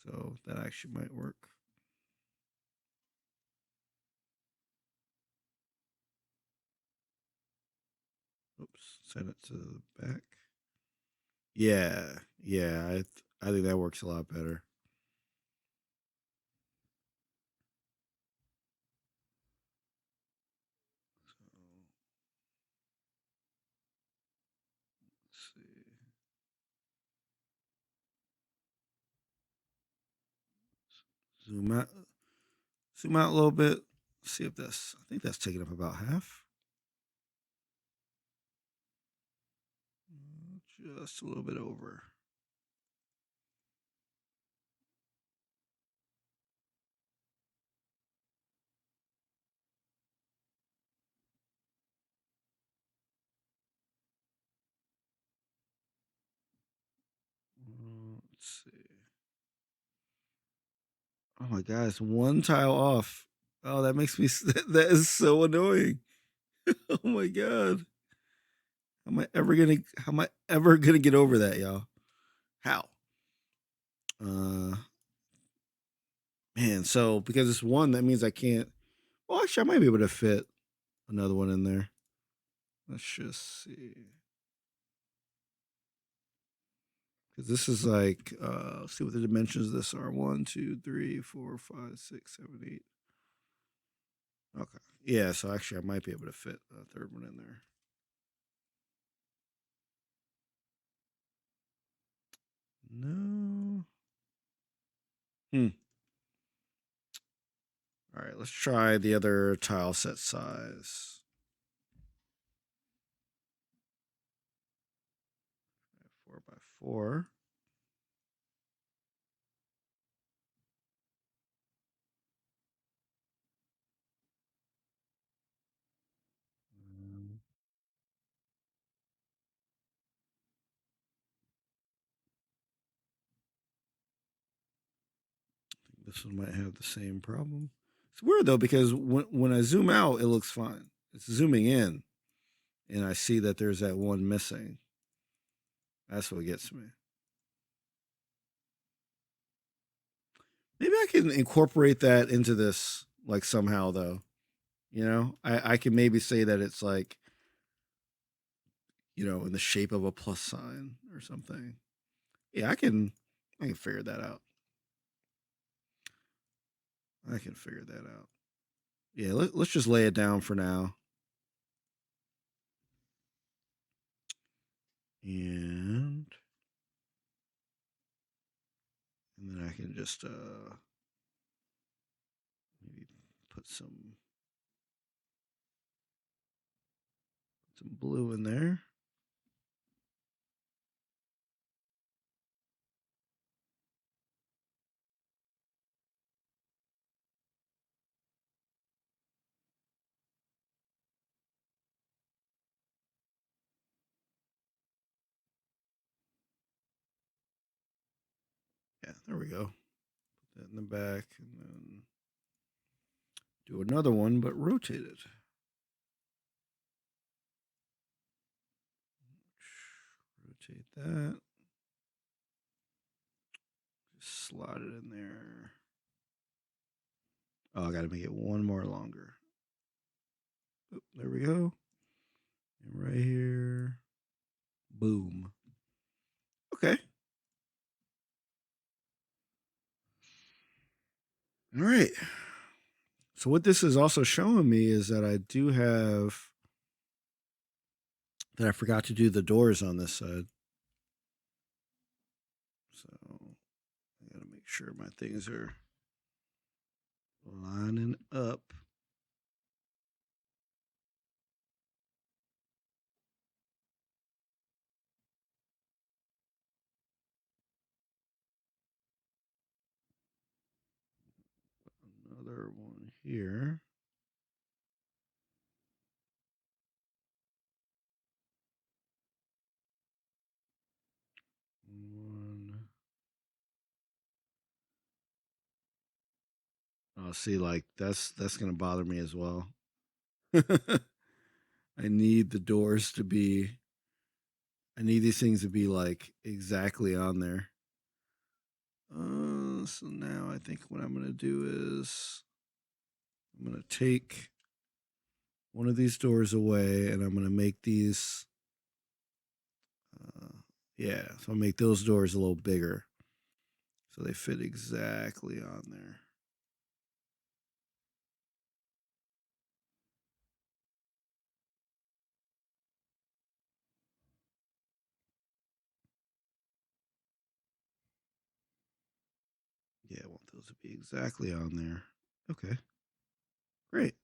so that actually might work. Oops, send it to the back. Yeah, yeah, I think that works a lot better. So, let's see. Zoom out, zoom out a little bit. See if that's. I think that's taking up about half. Just a little bit over. Let's see. Oh my god, it's one tile off. Oh, that makes me. That is so annoying. Oh my god. How am I ever gonna? How am I ever gonna get over that, y'all? How? Uh, man. So because it's one, that means I can't. Well, actually, I might be able to fit another one in there. Let's just see. Because this is like, let's see what the dimensions of this are. 1, 2, 3, 4, 5, 6, 7, 8. Okay. Yeah, so actually I might be able to fit a third one in there. No. All right, let's try the other tile set size. 4 by 4. Um, This one might have the same problem. It's weird though because when I zoom out, it looks fine. It's zooming in, and I see that there's that one missing. That's what gets me. Maybe I can incorporate that into this, like somehow though. I can maybe say that it's like, in the shape of a plus sign or something. Yeah, I can figure that out. I can figure that out. Yeah, let's just lay it down for now. And then I can just maybe put some blue in there. Yeah, there we go. Put that in the back and then do another one, but rotate it. Rotate that. Just slide it in there. Oh, I got to make it one more longer. Oop, there we go. And right here. Boom. Okay. All right. So what this is also showing me is that I do have that I forgot to do the doors on this side. So I gotta make sure my things are lining up. Another one here. One. Oh, see, like that's gonna bother me as well. I need the doors to be. I need these things to be like exactly on there. So now I think what I'm gonna do is I'm gonna take one of these doors away, and I'm gonna make these. Yeah, so I'll make those doors a little bigger, so they fit exactly on there. Yeah, I want those to be exactly on there. Okay, great.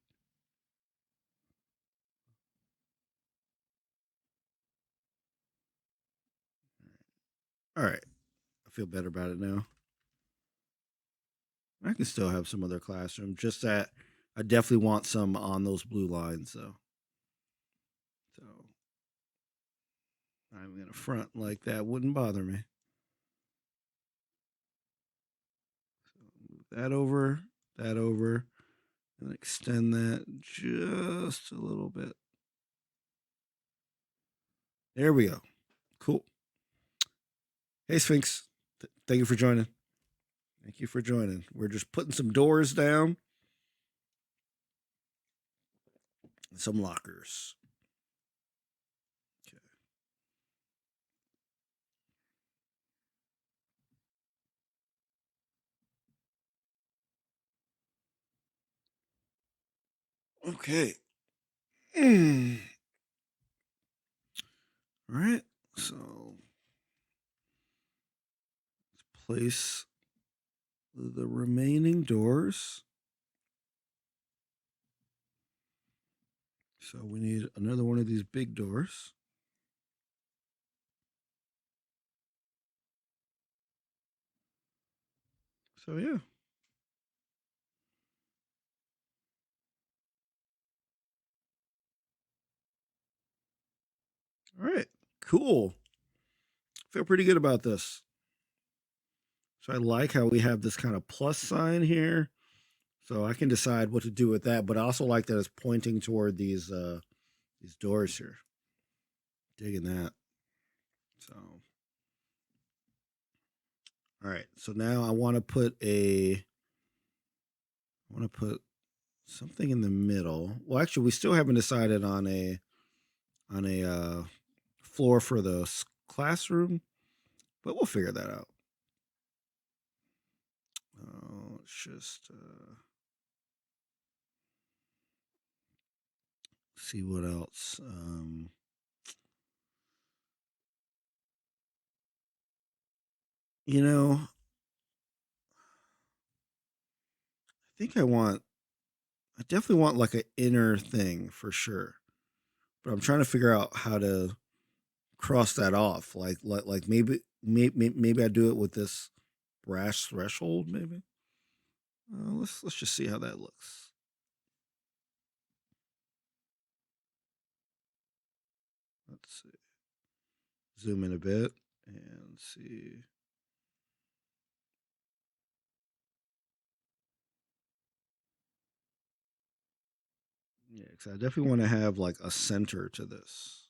All right, I feel better about it now. I can still have some other classroom, just that I definitely want some on those blue lines, though. So I'm gonna front like that wouldn't bother me. So move that over, and extend that just a little bit. There we go. Cool. Hey, Sphinx. Thank you for joining. Thank you for joining. We're just putting some doors down and some lockers. Okay. Okay. All right. So let's place the remaining doors. So we need another one of these big doors. So yeah. All right. Cool. Feel pretty good about this. So I like how we have this kind of plus sign here. So I can decide what to do with that, but I also like that it's pointing toward these doors here. Digging that. So all right. So now I want to put something in the middle. Well, actually, we still haven't decided on a floor for the classroom, but we'll figure that out. Let's just see what else. You know, I think I definitely want like an inner thing for sure, but I'm trying to figure out how to cross that off. Like maybe I do it with this brass threshold. Maybe let's just see how that looks. Let's see. Zoom in a bit and see. Yeah, because I definitely want to have like a center to this.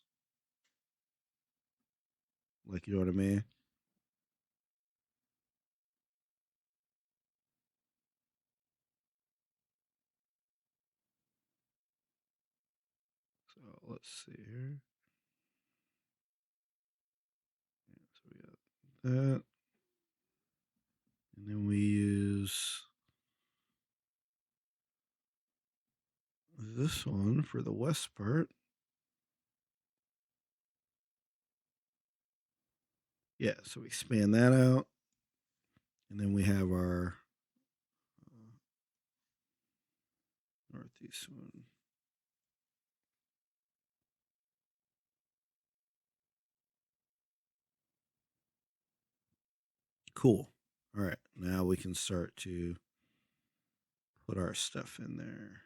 Like, you know what I mean? So let's see here. Yeah, so we got that. And then we use this one for the west part. Yeah, so we expand that out. And then we have our northeast one. Cool. All right, now we can start to put our stuff in there.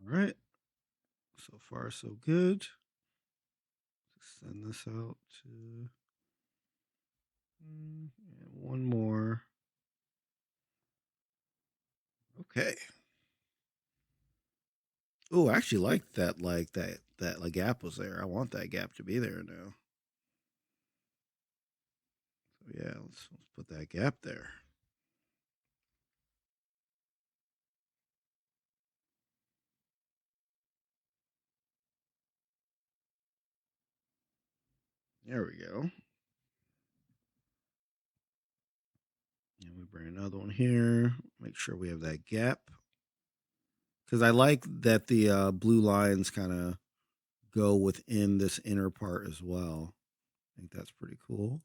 All right. So far, so good. Send this out to and one more. Okay. Oh, I actually like that. That like gap was there. I want that gap to be there now. So yeah, let's put that gap there. There we go. And we bring another one here. Make sure we have that gap. Because I like that the blue lines kind of go within this inner part as well. I think that's pretty cool.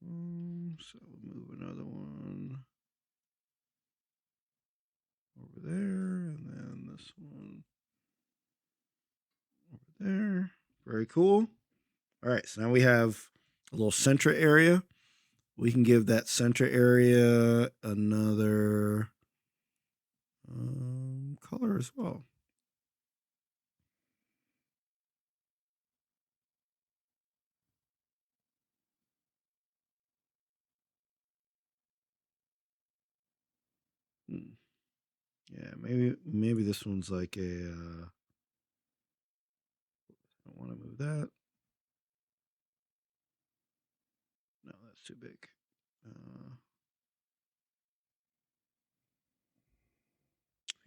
And so we'll move another one over there, and then this one over there. Very cool. All right, so now we have a little center area. We can give that center area another color as well. Yeah, maybe this one's like a. I don't want to move that. No, that's too big.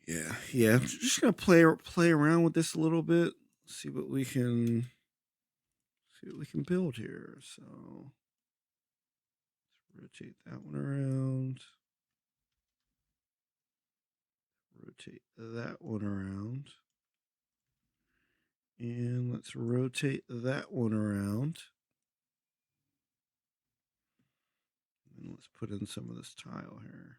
Yeah. Just gonna play around with this a little bit. See what we can build here. So let's rotate that one around. Rotate that one around. And let's rotate that one around. And let's put in some of this tile here.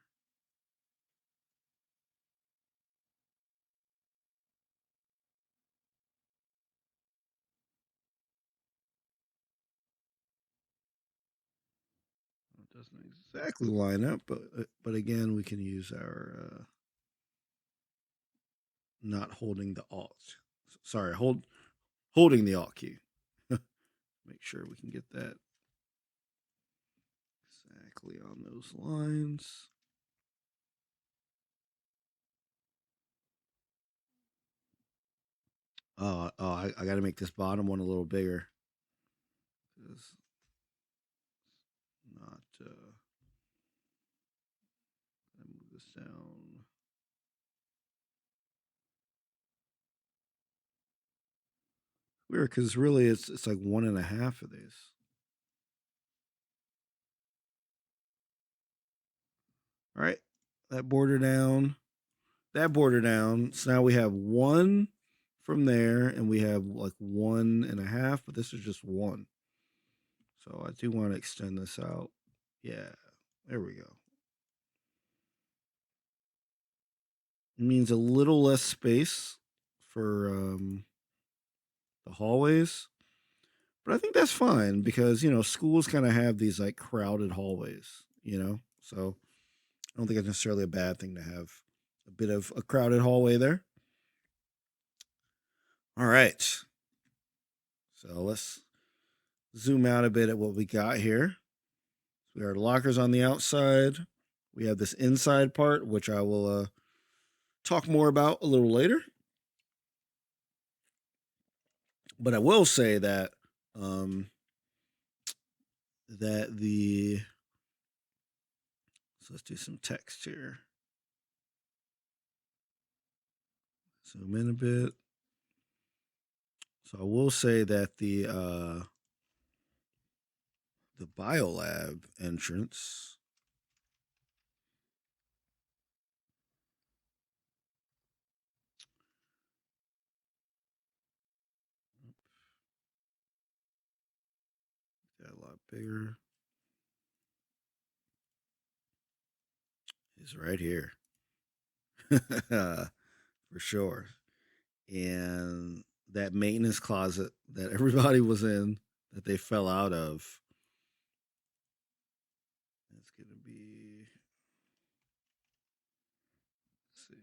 It doesn't exactly line up, but again, we can use our not holding the alt. Sorry, holding the alt key. Make sure we can get that exactly on those lines. I got to make this bottom one a little bigger. It's not. Move this down. Weird, because really it's like 1.5 of these. All right, that border down. That border down. So now we have one from there, and we have like 1.5, but this is just one. So I do want to extend this out. Yeah, there we go. It means a little less space for the hallways, but I think that's fine because schools kind of have these like crowded hallways. So I don't think it's necessarily a bad thing to have a bit of a crowded hallway there. All right. So let's zoom out a bit at what we got here. We have lockers on the outside. We have this inside part, which I will talk more about a little later. But I will say that that the so let's do some text here. Zoom in a bit. So I will say that the biolab entrance got a lot bigger. Is right here. For sure. And that maintenance closet that everybody was in that they fell out of. It's gonna be, let's see.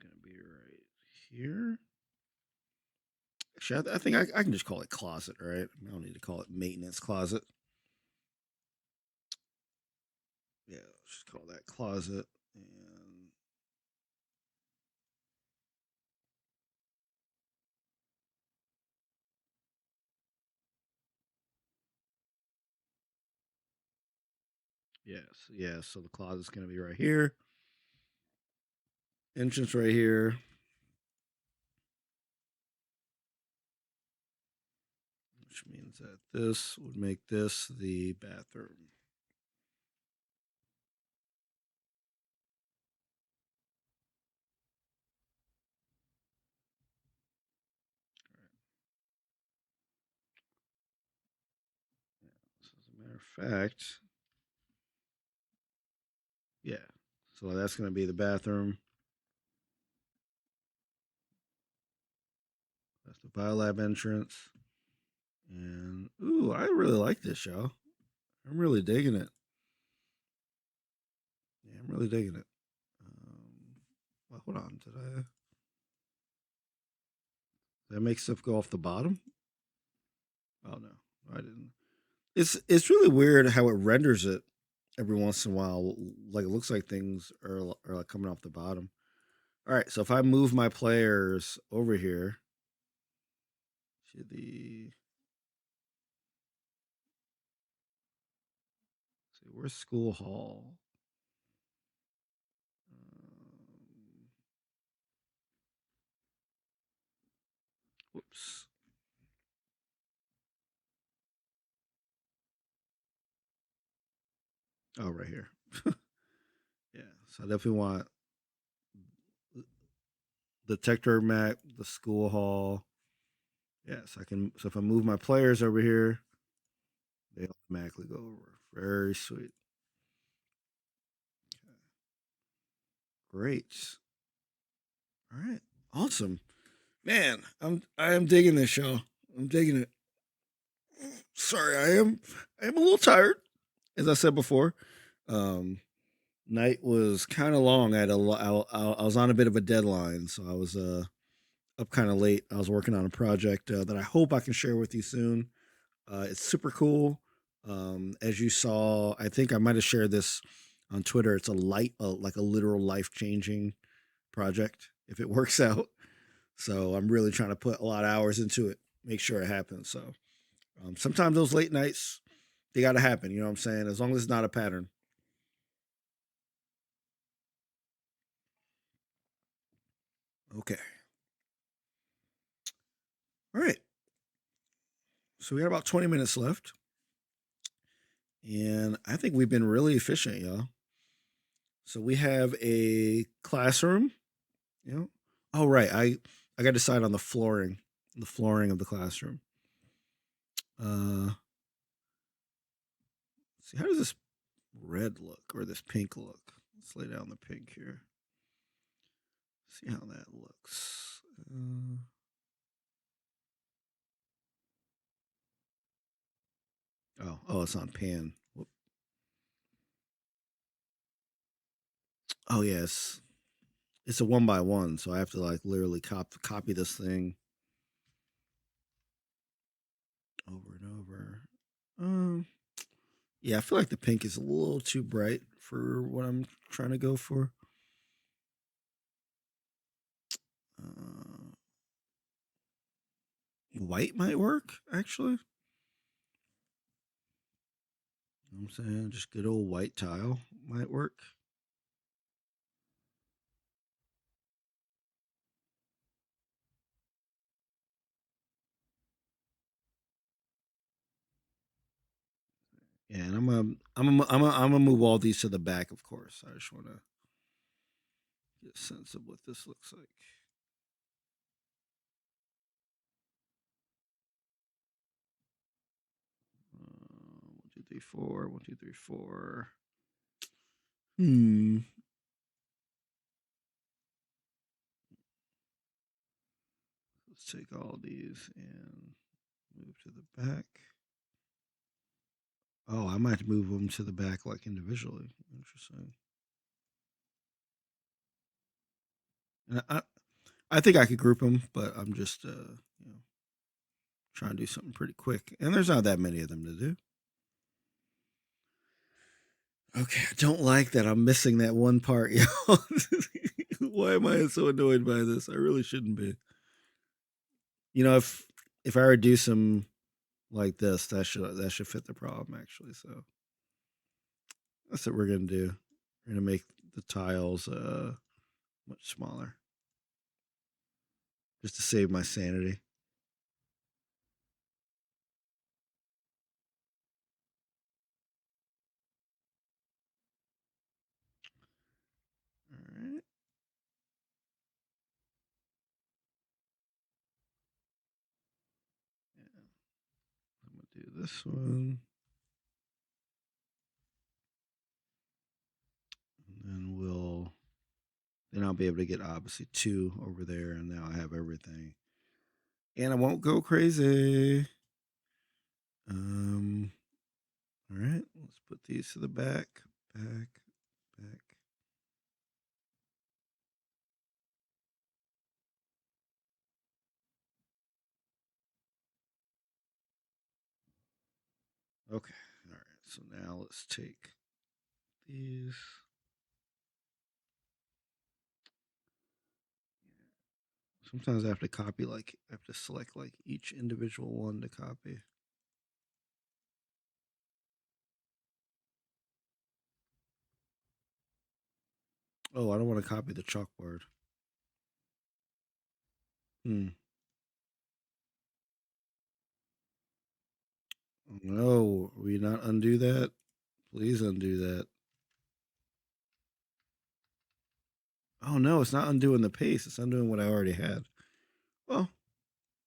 Gonna be right here. Actually, I think I can just call it closet, right? I don't need to call it maintenance closet. Yeah, let's just call that closet. And yes, yeah. So the closet's gonna be right here. Entrance right here. Which means that this would make this the bathroom. So as a matter of fact, yeah. So that's going to be the bathroom. That's the biolab entrance. And ooh, I really like this show. I'm really digging it. Yeah, I'm really digging it. Well, hold on. Did I make stuff go off the bottom? Oh no, I didn't. It's really weird how it renders it every once in a while. Like it looks like things are like coming off the bottom. All right, so if I move my players over here to the, let's see, where's school hall? Whoops. Oh, right here. Yeah, so I definitely want the Techburg map, the school hall. Yes, I can. So if I move my players over here, they automatically go over. Very sweet. Great. All right. Awesome. Man, I am digging this show. I'm digging it. Sorry, I am a little tired, as I said before. Um, Night was kind of long. I was on a bit of a deadline, so I was up kind of late. I was working on a project that I hope I can share with you soon. It's super cool. As you saw, I think I might have shared this on Twitter. It's like a literal life changing project if it works out. So I'm really trying to put a lot of hours into it, make sure it happens. So sometimes those late nights, they got to happen. You know what I'm saying? As long as it's not a pattern. Okay. All right. So we got about 20 minutes left. And I think we've been really efficient, y'all. So we have a classroom. You know, oh right, I got to decide on the flooring of the classroom. Uh, see, how does this red look or this pink look? Let's lay down the pink here. See how that looks. Oh, it's on pan. Whoop. Oh yes, it's a one by one, so I have to like literally copy this thing over and over. Um, yeah, I feel like the pink is a little too bright for what I'm trying to go for. White might work, actually. You know what I'm saying? Just good old white tile might work. Yeah, and I'm gonna move all these to the back, of course. I just want to get a sense of what this looks like. 1, 2, 3, 4. 1, 2, 3, 4. Hmm. Let's take all these and move to the back. Oh, I might move them to the back like individually. Interesting. And I think I could group them, but I'm just trying to do something pretty quick. And there's not that many of them to do. Okay, I don't like that I'm missing that one part, yo. Why am I so annoyed by this? I really shouldn't be. You know, if I reduce them like this, that should fit the problem actually. So that's what we're gonna do. We're gonna make the tiles much smaller, just to save my sanity. All right. Yeah. I'm gonna do this one, and then I'll be able to get obviously 2 over there, and now I have everything, and I won't go crazy. Um. All right. Let's put these to the back, back, back. Okay. All right. So now let's take these. Sometimes I have to copy, like, I have to select, like, each individual one to copy. Oh, I don't want to copy the chalkboard. Hmm. No, we not undo that? Please undo that. Oh, no, it's not undoing the paste. It's undoing what I already had. Well,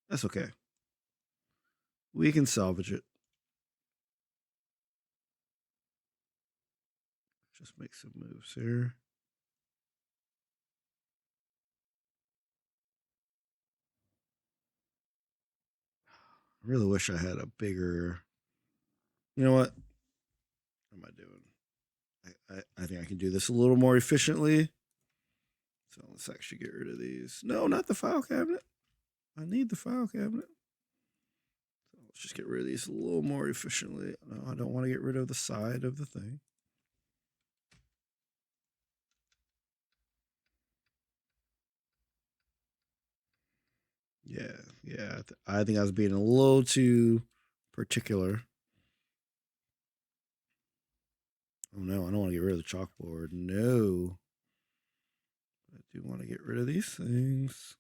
that's okay. We can salvage it. Just make some moves here. I really wish I had a bigger. You know what? What am I doing? I think I can do this a little more efficiently. So let's actually get rid of these. No, not the file cabinet. I need the file cabinet. So let's just get rid of these a little more efficiently. No, I don't want to get rid of the side of the thing. Yeah. I think I was being a little too particular. Oh no, I don't want to get rid of the chalkboard. No. I do want to get rid of these things.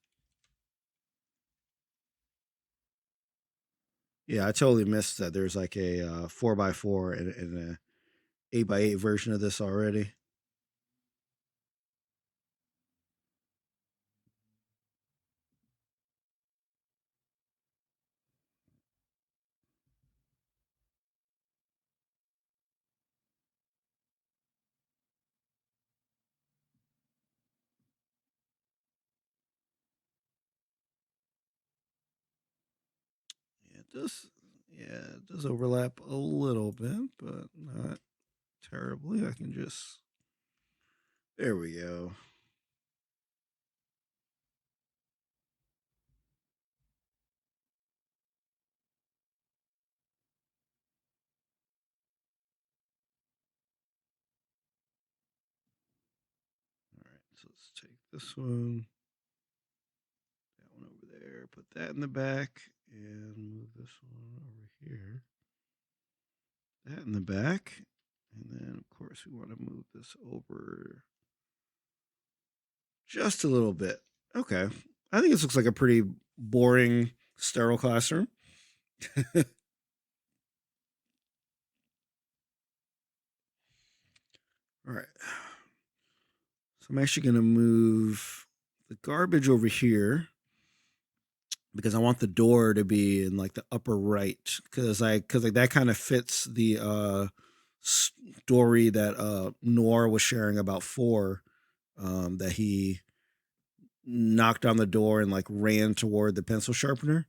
Yeah, I totally missed that there's like a 4x4 and a 8x8 version of this already. Yeah, it does. Yeah, it does overlap a little bit, but not terribly. I can just. There we go. All right, so let's take this one, that one over there, put that in the back, and move this one over here. That in the back. And then, of course, we want to move this over just a little bit. Okay. I think this looks like a pretty boring, sterile classroom. All right. So I'm actually going to move the garbage over here because I want the door to be in like the upper right because like that kind of fits the story that Noir was sharing about 4 that he knocked on the door and like ran toward the pencil sharpener.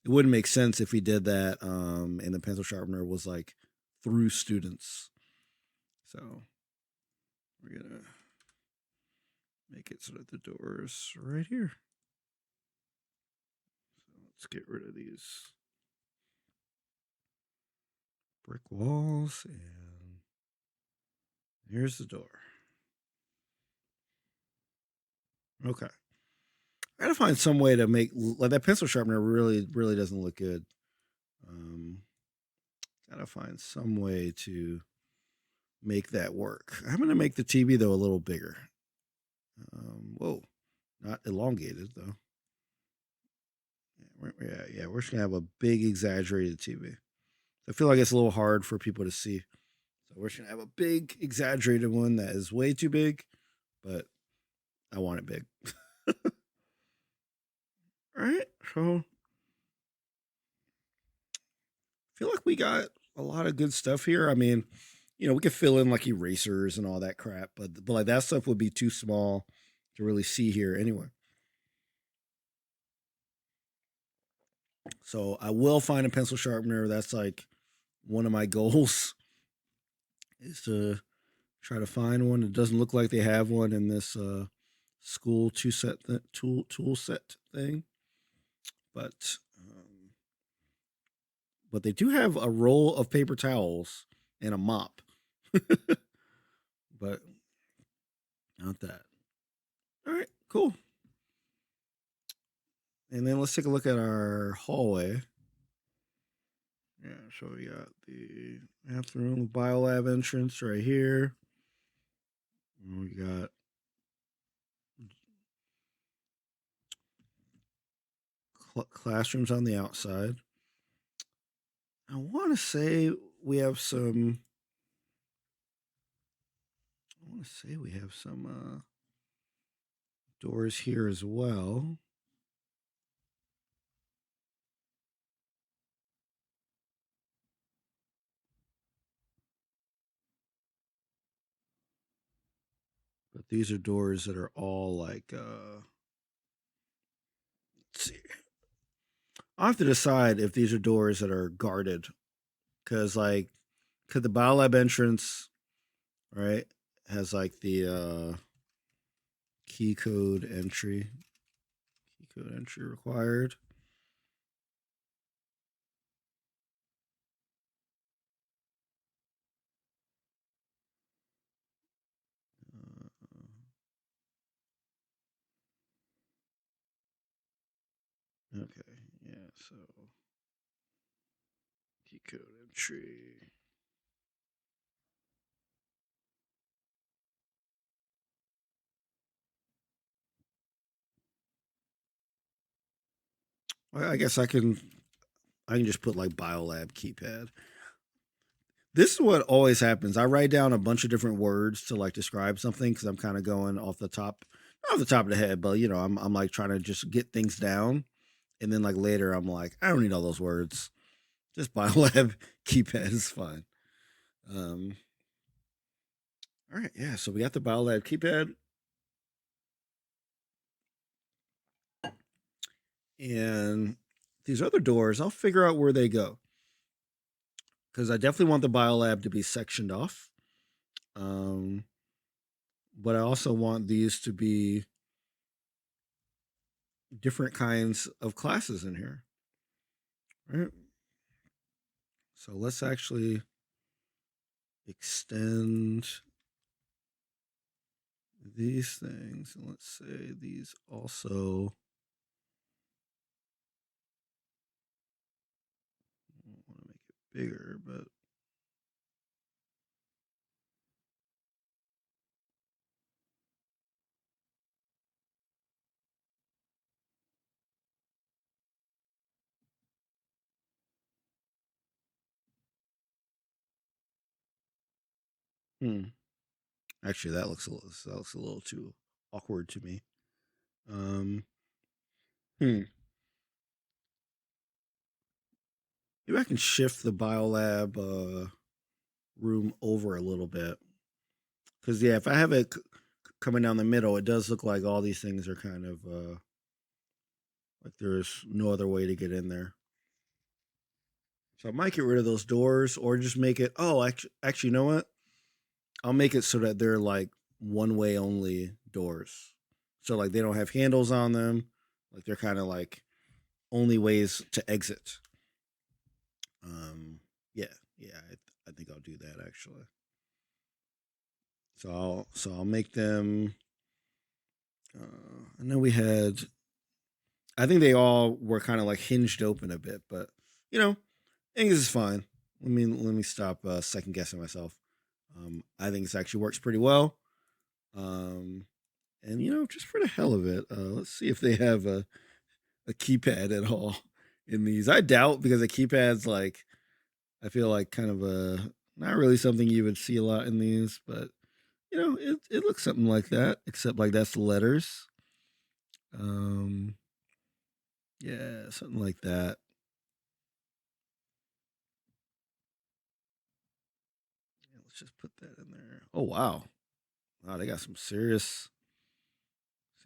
It wouldn't make sense if he did that and the pencil sharpener was like through students. So we're gonna make it so that the door's right here. So let's get rid of these brick walls and here's the door. Okay. I gotta find some way to make like that pencil sharpener really doesn't look good. Gotta find some way to make that work. I'm gonna make the TV though a little bigger. Whoa, not elongated though. Yeah, we're just gonna have a big exaggerated TV. I feel like it's a little hard for people to see. So we're just gonna have a big exaggerated one that is way too big, but I want it big. All right, so I feel like we got a lot of good stuff here. I mean, we could fill in like erasers and all that crap, but like that stuff would be too small to really see here anyway. So I will find a pencil sharpener. That's like one of my goals is to try to find one. It doesn't look like they have one in this school tool set thing, but but they do have a roll of paper towels and a mop, but not that. All right, cool. And then let's take a look at our hallway. Yeah, so we got the bathroom, biolab entrance right here. We got classrooms on the outside. I want to say we have some. I want to say we have some doors here as well. But these are doors that are all like let's see. I have to decide if these are doors that are guarded. Cause like could the biolab entrance, right, has like the key code entry. Key code entry required. Uh, okay, yeah, so key code entry. Well, I guess I can just put like biolab keypad. This is what always happens. I write down a bunch of different words to like describe something because I'm kind of going off the top, not off the top of the head, but I'm like trying to just get things down, and then like later I'm like, I don't need all those words. Just biolab keypad is fine. Um, all right, yeah. So we got the biolab keypad, and these other doors, I'll figure out where they go because I definitely want the biolab to be sectioned off. Um, but I also want these to be different kinds of classes in here. Right. So let's actually extend these things. And let's say these also bigger, but hmm. Actually, that looks a little too awkward to me. Um, hmm. Maybe I can shift the biolab room over a little bit. Because yeah, if I have it coming down the middle, it does look like all these things are kind of like there's no other way to get in there. So I might get rid of those doors, or just make it. Oh, actually, you know what? I'll make it so that they're like one way only doors. So like they don't have handles on them. Like they're kind of like only ways to exit. Um, yeah, yeah, I think I'll do that actually. So I'll make them. I know we had. I think they all were kind of like hinged open a bit, but you know, I think this is fine. Let me stop second guessing myself. I think this actually works pretty well. Um, and you know, just for the hell of it, let's see if they have a keypad at all in these. I doubt, because a keypad's like, I feel like kind of a not really something you would see a lot in these, but you know, it looks something like that, except like that's the letters. Um, yeah, something like that. Yeah, let's just put that in there. Oh wow, wow, they got some serious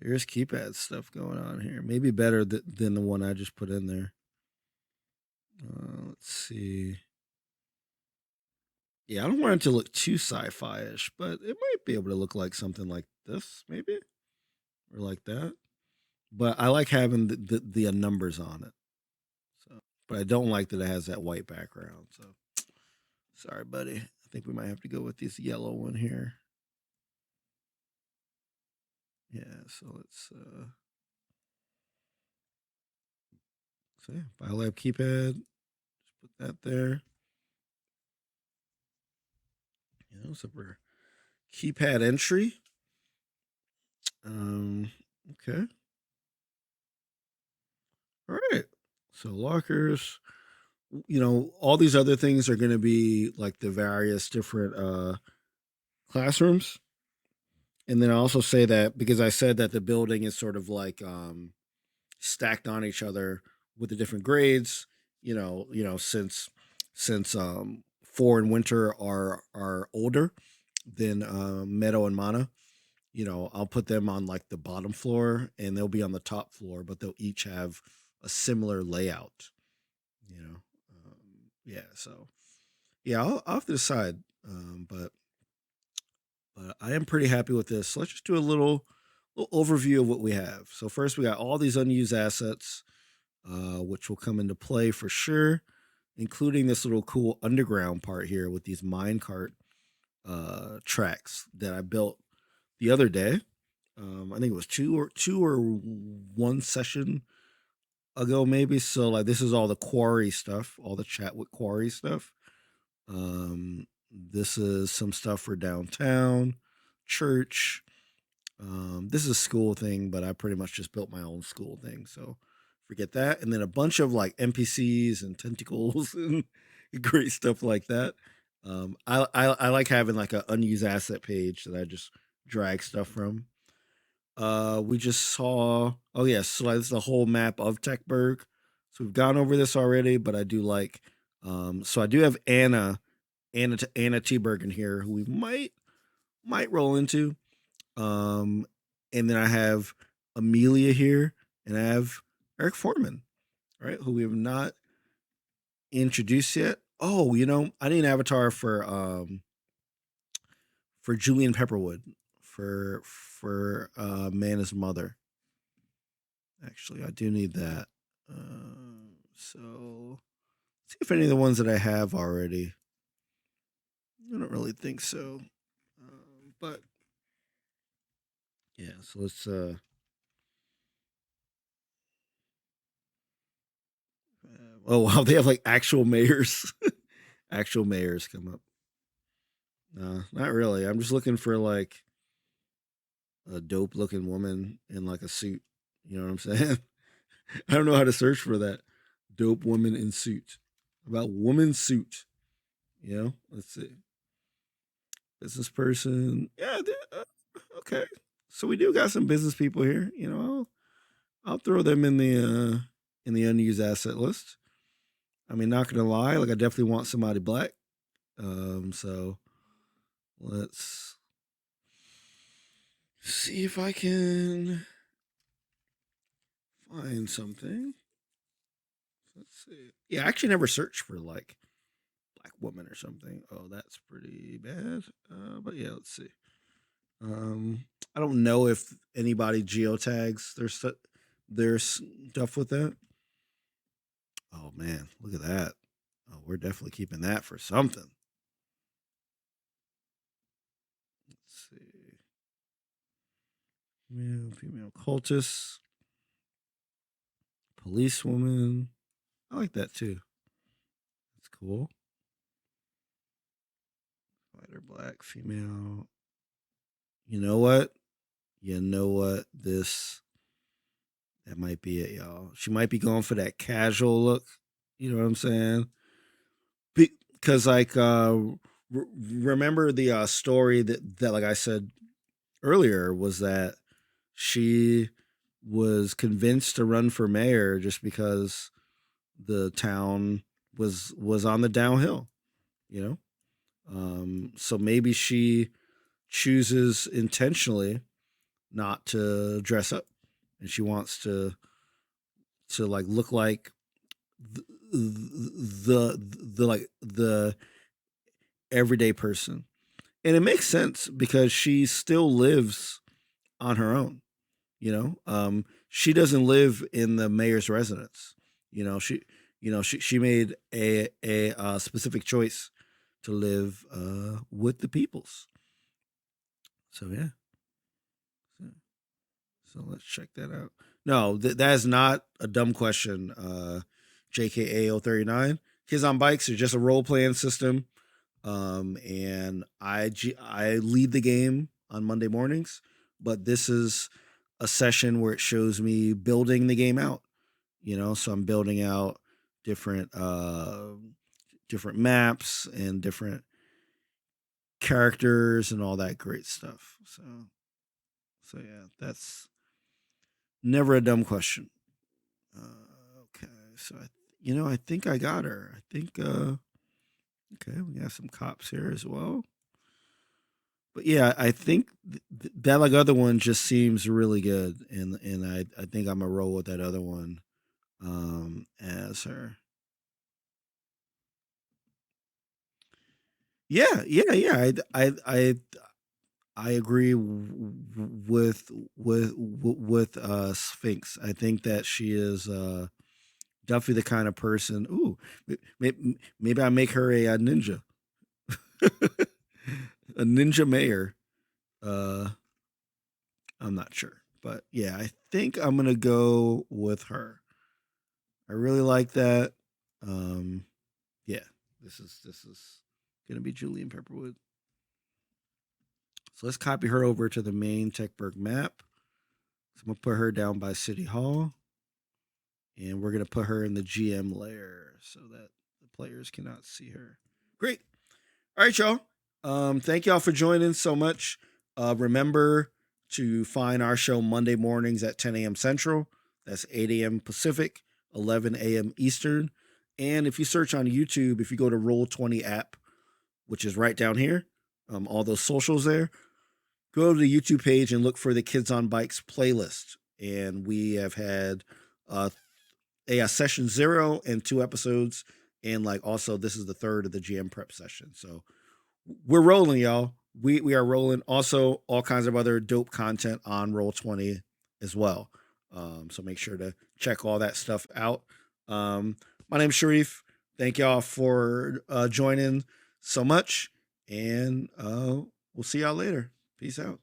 keypad stuff going on here. Maybe better than the one I just put in there. Let's see. Yeah, I don't want it to look too sci-fi ish, but it might be able to look like something like this, maybe, or like that. But I like having the numbers on it. So, but I don't like that it has that white background. So, sorry, buddy. I think we might have to go with this yellow one here. Yeah. So let's see. Biolab keypad. Just put that there. You know, so for keypad entry. Okay. All right. So lockers. You know, all these other things are going to be like the various different classrooms. And then I also say that because I said that the building is sort of like stacked on each other with the different grades. Since 4 and winter are older than meadow and mana. You know, I'll put them on like the bottom floor, and they'll be on the top floor, but they'll each have a similar layout. You know, yeah. So yeah, I'll have to decide. But I am pretty happy with this. So let's just do a little overview of what we have. So first, we got all these unused assets, which will come into play for sure, including this little cool underground part here with these minecart tracks that I built the other day. I think it was two or one session ago, maybe. So like this is all the quarry stuff, all the chat with quarry stuff. This is some stuff for downtown, church. This is a school thing, but I pretty much just built my own school thing. So forget that. And then a bunch of like NPCs and tentacles and great stuff like that. I like having like an unused asset page that I just drag stuff from. We just saw. Oh yes, so that's the whole map of Techburg. So we've gone over this already, but I do like. So I do have Anna T-Berg in here, who we might roll into. And then I have Amelia here, and I have Eric Foreman, right, who we have not introduced yet. Oh, you know, I need an avatar for Julian Pepperwood for Mana's mother. Actually, I do need that. So see if any of the ones that I have already. I don't really think so, but yeah. So let's. Oh wow, they have like actual mayors. actual mayors come up. No, not really. I'm just looking for like a dope looking woman in like a suit. You know what I'm saying? I don't know how to search for that. Dope woman in suit. About woman suit. You know? Let's see. Business person. Yeah, okay. So we do got some business people here. You know, I'll throw them in the unused asset list. I mean, not gonna lie, like I definitely want somebody black. So let's see if I can find something. Let's see. Yeah, I actually never searched for like black woman or something. Oh, that's pretty bad. But yeah, let's see. Um, I don't know if anybody geotags their stuff with that. Oh man, look at that. Oh, we're definitely keeping that for something. Let's see. Female cultist, policewoman. I like that too. That's cool. White or black, female. You know what? You know what? That might be it, y'all. She might be going for that casual look. You know what I'm saying? Because like remember the story that like I said earlier was that she was convinced to run for mayor just because the town was on the downhill, you know. So maybe she chooses intentionally not to dress up, and she wants to like look like the like the everyday person. And it makes sense because she still lives on her own, you know. She doesn't live in the mayor's residence. You know, she made a specific choice to live with the peoples. So yeah. So, so let's check that out. No, that is not a dumb question. JKA 039. Kids on Bikes are just a role playing system. And I lead the game on Monday mornings, but this is a session where it shows me building the game out. You know, so I'm building out different different maps and different characters and all that great stuff. So yeah, that's never a dumb question. Okay, so I think I got her. I think okay, we got some cops here as well. But yeah, I think that like other one just seems really good, and I think I'm gonna roll with that other one as her. Yeah, yeah, yeah. I agree with Sphinx. I think that she is definitely the kind of person. Ooh, maybe I make her a ninja, a ninja mayor. Uh, I'm not sure, but yeah, I think I'm gonna go with her. I really like that. Um, yeah, this is gonna be Julian Pepperwood. So let's copy her over to the main Techburg map. So I'm gonna put her down by City Hall, and we're gonna put her in the GM layer so that the players cannot see her. Great. All right, y'all. Thank y'all for joining so much. Remember to find our show Monday mornings at 10 a.m. Central. That's 8 a.m. Pacific, 11 a.m. Eastern. And if you search on YouTube, if you go to Roll20 app, which is right down here, all those socials there, go to the YouTube page and look for the Kids on Bikes playlist. And we have had a session 0 and 2 episodes. And like also, this is the third of the GM prep session. So we're rolling, y'all. We are rolling. Also, all kinds of other dope content on Roll20 as well. So make sure to check all that stuff out. My name's Shareef. Thank y'all for joining so much, and we'll see y'all later. Peace out.